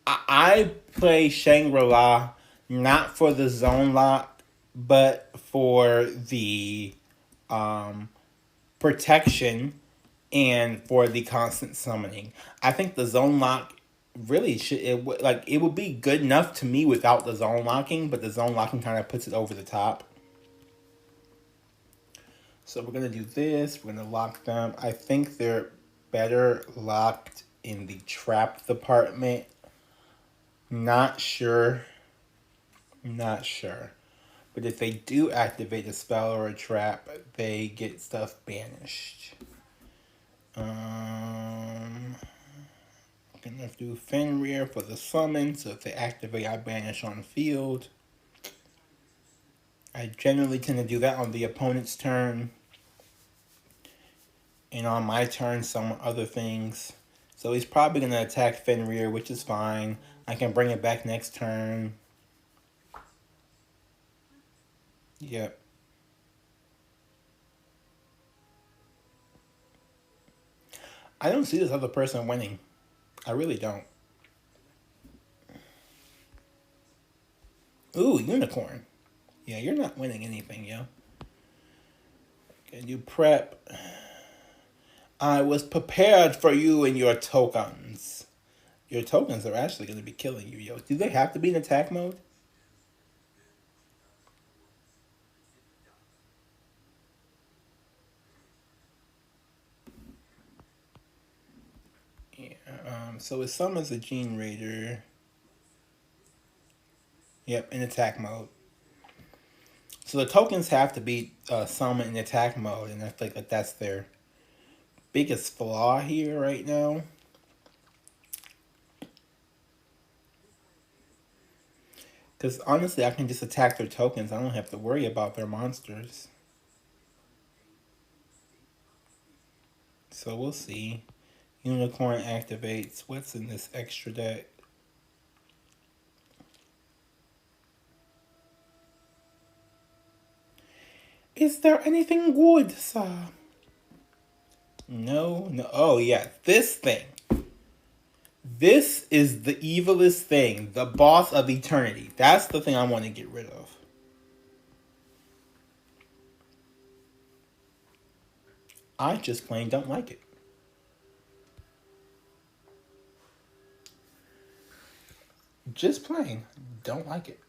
I play Shangri-La not for the zone lock, but for the protection and for the constant summoning. I think the zone lock really should... It would be good enough to me without the zone locking, but the zone locking kind of puts it over the top. So we're going to do this. We're going to lock them. I think they're better locked in the trap department. Not sure. Not sure. But if they do activate a spell or a trap, they get stuff banished. I'm going to do Fenrir for the summon. So if they activate, I banish on field. I generally tend to do that on the opponent's turn. And on my turn, some other things. So he's probably going to attack Fenrir, which is fine. I can bring it back next turn. Yep. I don't see this other person winning. I really don't. Ooh, Unicorn. Yeah, you're not winning anything, yo. Can you prep? I was prepared for you and your tokens. Your tokens are actually going to be killing you, yo. Do they have to be in attack mode? Yeah, so it summons a Gene Raider. Yep, in attack mode. So the tokens have to be summoned in attack mode, and I think that that's their biggest flaw here right now. Because honestly, I can just attack their tokens. I don't have to worry about their monsters. So we'll see. Unicorn activates. What's in this extra deck? Is there anything good, sir? No. Oh, yeah. This thing. This is the evilest thing. The boss of eternity. That's the thing I want to get rid of. I just plain don't like it. Just plain don't like it.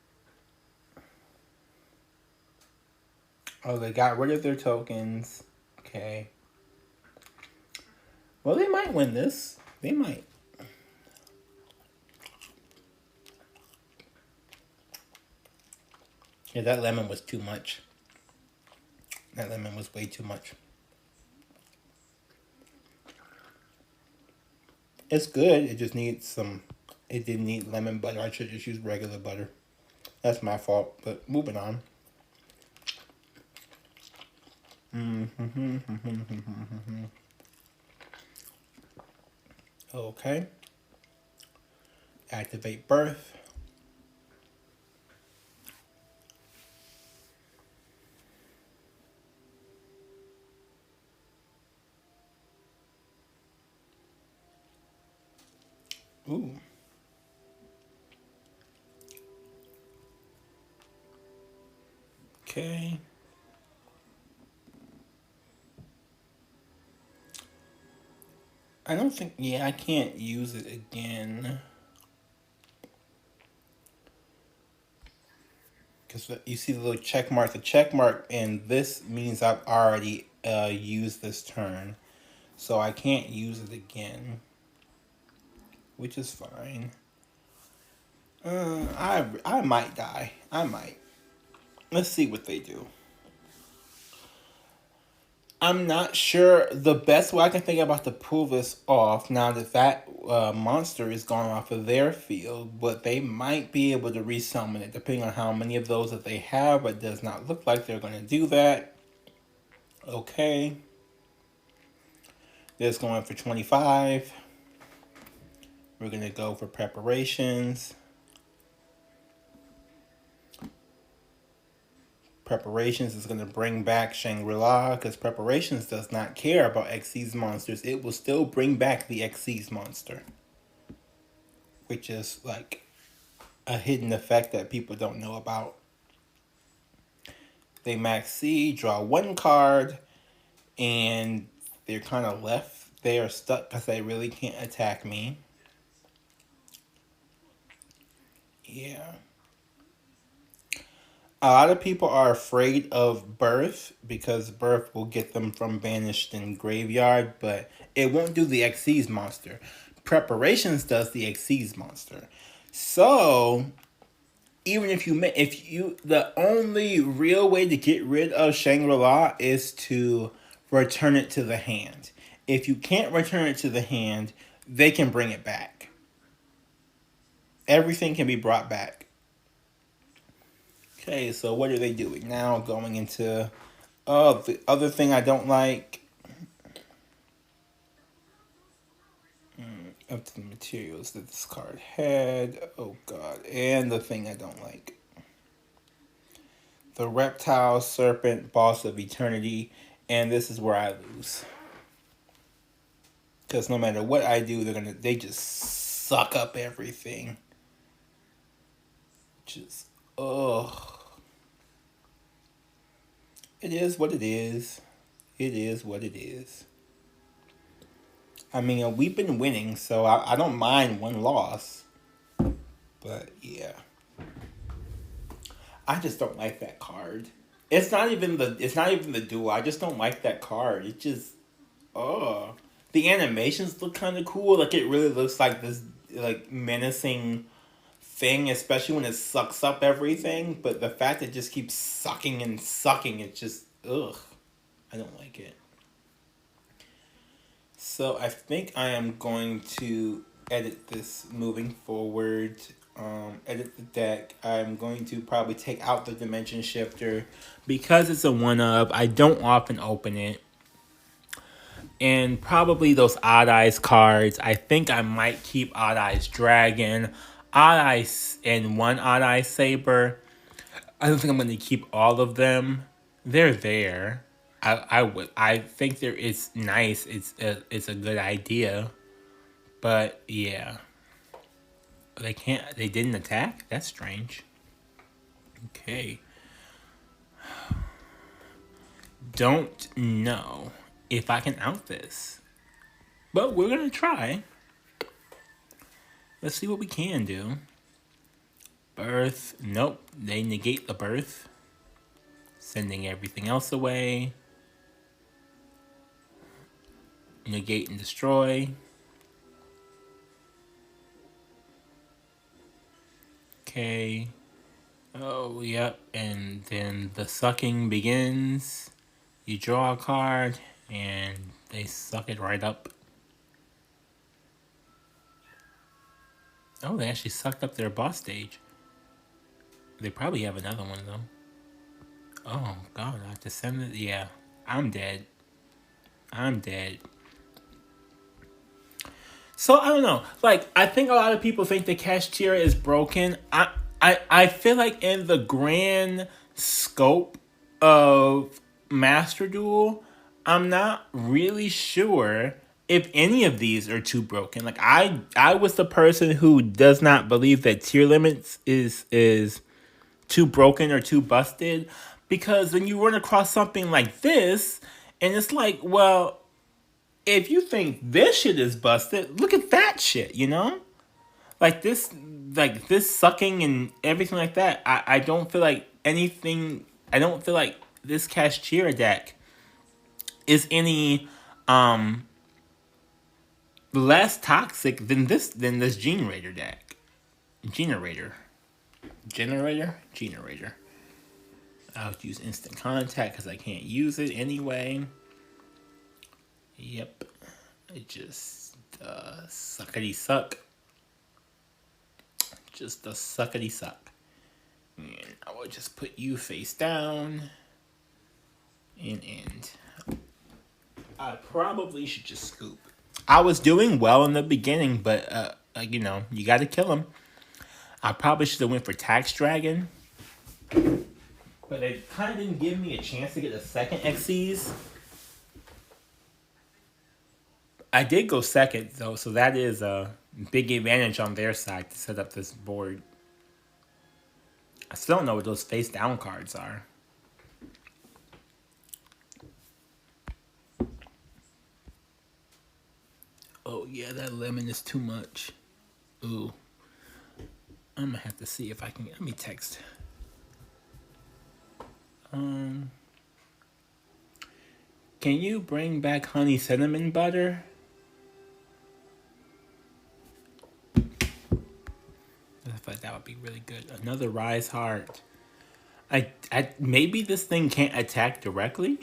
Oh, they got rid of their tokens. Okay. Well, they might win this. They might. Yeah, that lemon was too much. That lemon was way too much. It's good. It just needs some. It didn't need lemon butter. I should just use regular butter. That's my fault. But moving on. Okay. Activate birth. Ooh. Okay. I don't think, yeah, I can't use it again. Because you see the little check mark. The check mark, and this means I've already used this turn. So I can't use it again. Which is fine. I might die. I might. Let's see what they do. I'm not sure. The best way I can think about to pull this off, now that that monster is gone off of their field, but they might be able to resummon it, depending on how many of those that they have. But it does not look like they're going to do that. Okay. This going for 25. We're going to go for preparations. Preparations is going to bring back Shangri-La, because Preparations does not care about Xyz monsters. It will still bring back the Xyz monster, which is like a hidden effect that people don't know about. They max C, draw one card, and they're kind of left. They are stuck because they really can't attack me. Yeah. A lot of people are afraid of Birth because Birth will get them from Banished and Graveyard, but it won't do the Xyz monster. Preparations does the Xyz monster. So, even if the only real way to get rid of Shangri-La is to return it to the hand. If you can't return it to the hand, they can bring it back. Everything can be brought back. Okay, so what are they doing now? Going into the other thing I don't like. Up to the materials that this card had. Oh god, and the thing I don't like. The Reptile Serpent Boss of Eternity, and this is where I lose. Because no matter what I do, they just suck up everything. Just ugh. It is what it is. It is what it is. I mean, we've been winning, so I don't mind one loss. But yeah, I just don't like that card. It's not even the duel. I just don't like that card. It just the animations look kind of cool. Like, it really looks like this like menacing thing, especially when it sucks up everything. But the fact it just keeps sucking and sucking, it just ugh. I don't like it. So I think I am going to edit this moving forward. Edit the deck. I'm going to probably take out the Dimension Shifter because it's a 1-of. I don't often open it. And probably those Odd Eyes cards. I think I might keep Odd Eyes Dragon, Odd Eyes, and one Odd Eyes Saber. I don't think I'm going to keep all of them. They're there. I think it's nice. It's a good idea. But yeah. They didn't attack? That's strange. Okay. Don't know. if I can out this. But we're going to try. Let's see what we can do. Birth. Nope. They negate the birth. Sending everything else away. Negate and destroy. Okay. Oh, yep. And then the sucking begins. You draw a card, and they suck it right up. Oh, they actually sucked up their boss stage. They probably have another one, though. Oh, God, I have to send it? Yeah, I'm dead. I'm dead. So, I don't know. Like, I think a lot of people think the Kashtira is broken. I feel like in the grand scope of Master Duel, I'm not really sure if any of these are too broken. Like, I was the person who does not believe that tier limits is too broken or too busted, because when you run across something like this, and it's like, well, if you think this shit is busted, look at that shit, you know? Like this sucking and everything like that. I don't feel like anything. I don't feel like this Kashtira deck is any less toxic than this Generator deck. Generator. I'll use instant contact because I can't use it anyway. Yep. It just suckety suck. Just a suckety suck. And I will just put you face down. And end. I probably should just scoop. I was doing well in the beginning, but you know, you got to kill him. I probably should have went for Tax Dragon, but they kind of didn't give me a chance to get a second Xyz. I did go second though, so that is a big advantage on their side to set up this board. I still don't know what those face down cards are. Oh yeah, that lemon is too much. Ooh. I'm gonna have to see if I can. Let me text. Can you bring back honey cinnamon butter? I thought that would be really good. Another Rise Heart. I maybe this thing can't attack directly.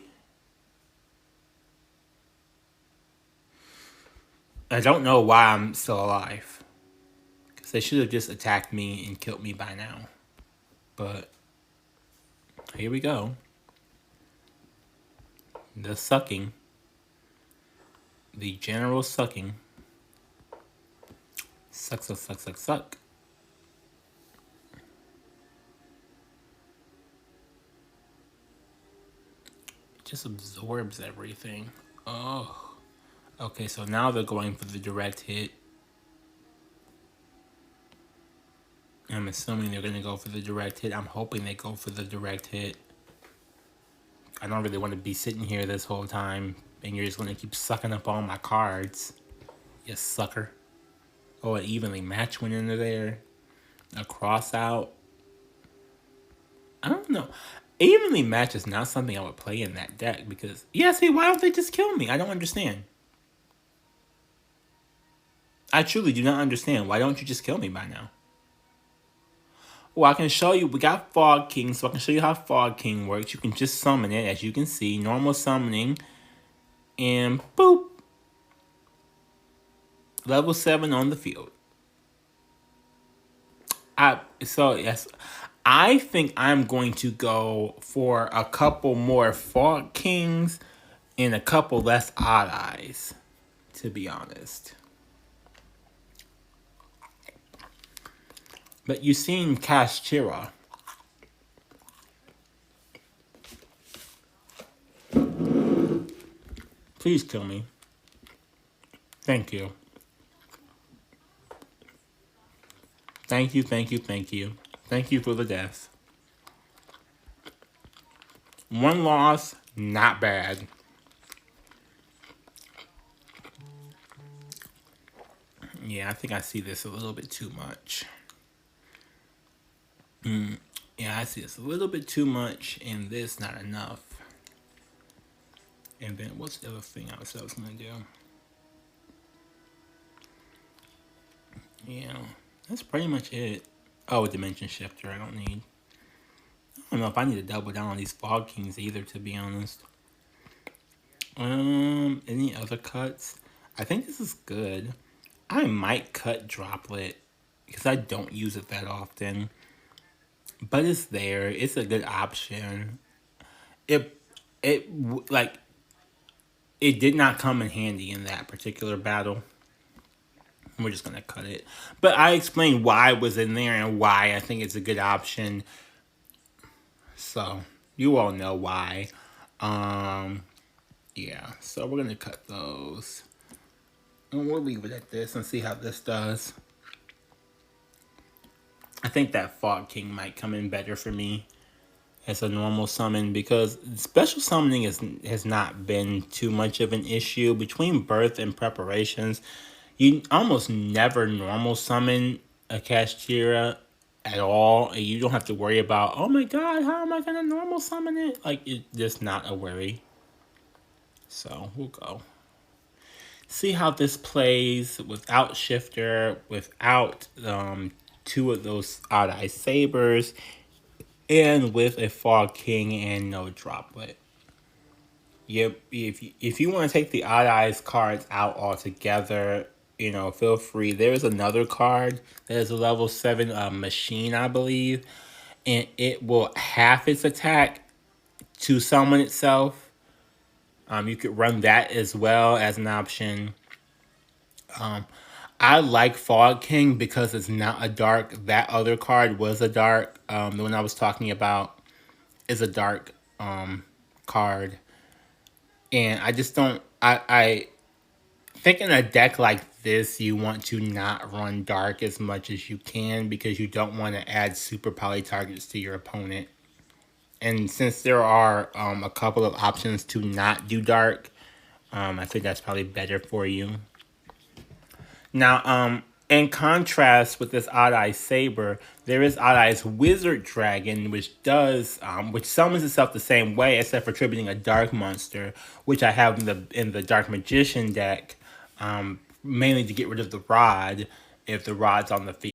I don't know why I'm still alive. Because they should have just attacked me and killed me by now. But here we go. The sucking. The general sucking. Suck, suck, suck, suck, suck. Just absorbs everything. Oh. Okay, so now they're going for the direct hit. I'm assuming they're going to go for the direct hit. I'm hoping they go for the direct hit. I don't really want to be sitting here this whole time and you're just going to keep sucking up all my cards. You sucker. Oh, an evenly match went into there. A cross out. I don't know. Evenly match is not something I would play in that deck because... Yeah, see, why don't they just kill me? I don't understand. I truly do not understand. Why don't you just kill me by now? Well, I can show you. We got Fog King, so I can show you how Fog King works. You can just summon it, as you can see. Normal summoning. And boop. Level 7 on the field. So, yes. I think I'm going to go for a couple more Fog Kings and a couple less Odd Eyes, to be honest. But you've seen Kashtira. Please kill me. Thank you. Thank you, thank you, thank you. Thank you for the death. One loss, not bad. Yeah, I think I see this a little bit too much. Yeah, I see this a little bit too much, and this not enough. And then what's the other thing I was gonna do? Yeah, that's pretty much it. Oh, a dimension shifter. I don't need. I don't know if I need to double down on these fog kings either, to be honest. Any other cuts? I think this is good. I might cut droplet because I don't use it that often. But it's there. It's a good option. It like it did not come in handy in that particular battle. We're just gonna cut it. But I explained why it was in there and why I think it's a good option. So you all know why. Yeah. So we're gonna cut those. And we'll leave it at this and see how this does. I think that Fog King might come in better for me as a normal summon because special summoning has not been too much of an issue. Between birth and preparations, you almost never normal summon a Kashtira at all, and you don't have to worry about, oh my god, how am I gonna normal summon it? Like, it's just not a worry. So we'll go see how this plays without shifter, without two of those odd eye sabers, and with a Fog King and no droplet. Yep, if you want to take the odd eyes cards out altogether, feel free. There's another card that is a level 7 machine, I believe, and it will half its attack to summon itself. You could run that as well as an option. I like Fog King because it's not a dark. That other card was a dark. The one I was talking about is a dark card. And I just don't... I think in a deck like this, you want to not run dark as much as you can because you don't want to add super poly targets to your opponent. And since there are a couple of options to not do dark, I think that's probably better for you. Now, in contrast with this Odd Eye Saber, there is Odd Eye's Wizard Dragon, which summons itself the same way, except for tributing a Dark Monster, which I have in the Dark Magician deck, mainly to get rid of the Rod if the Rod's on the field.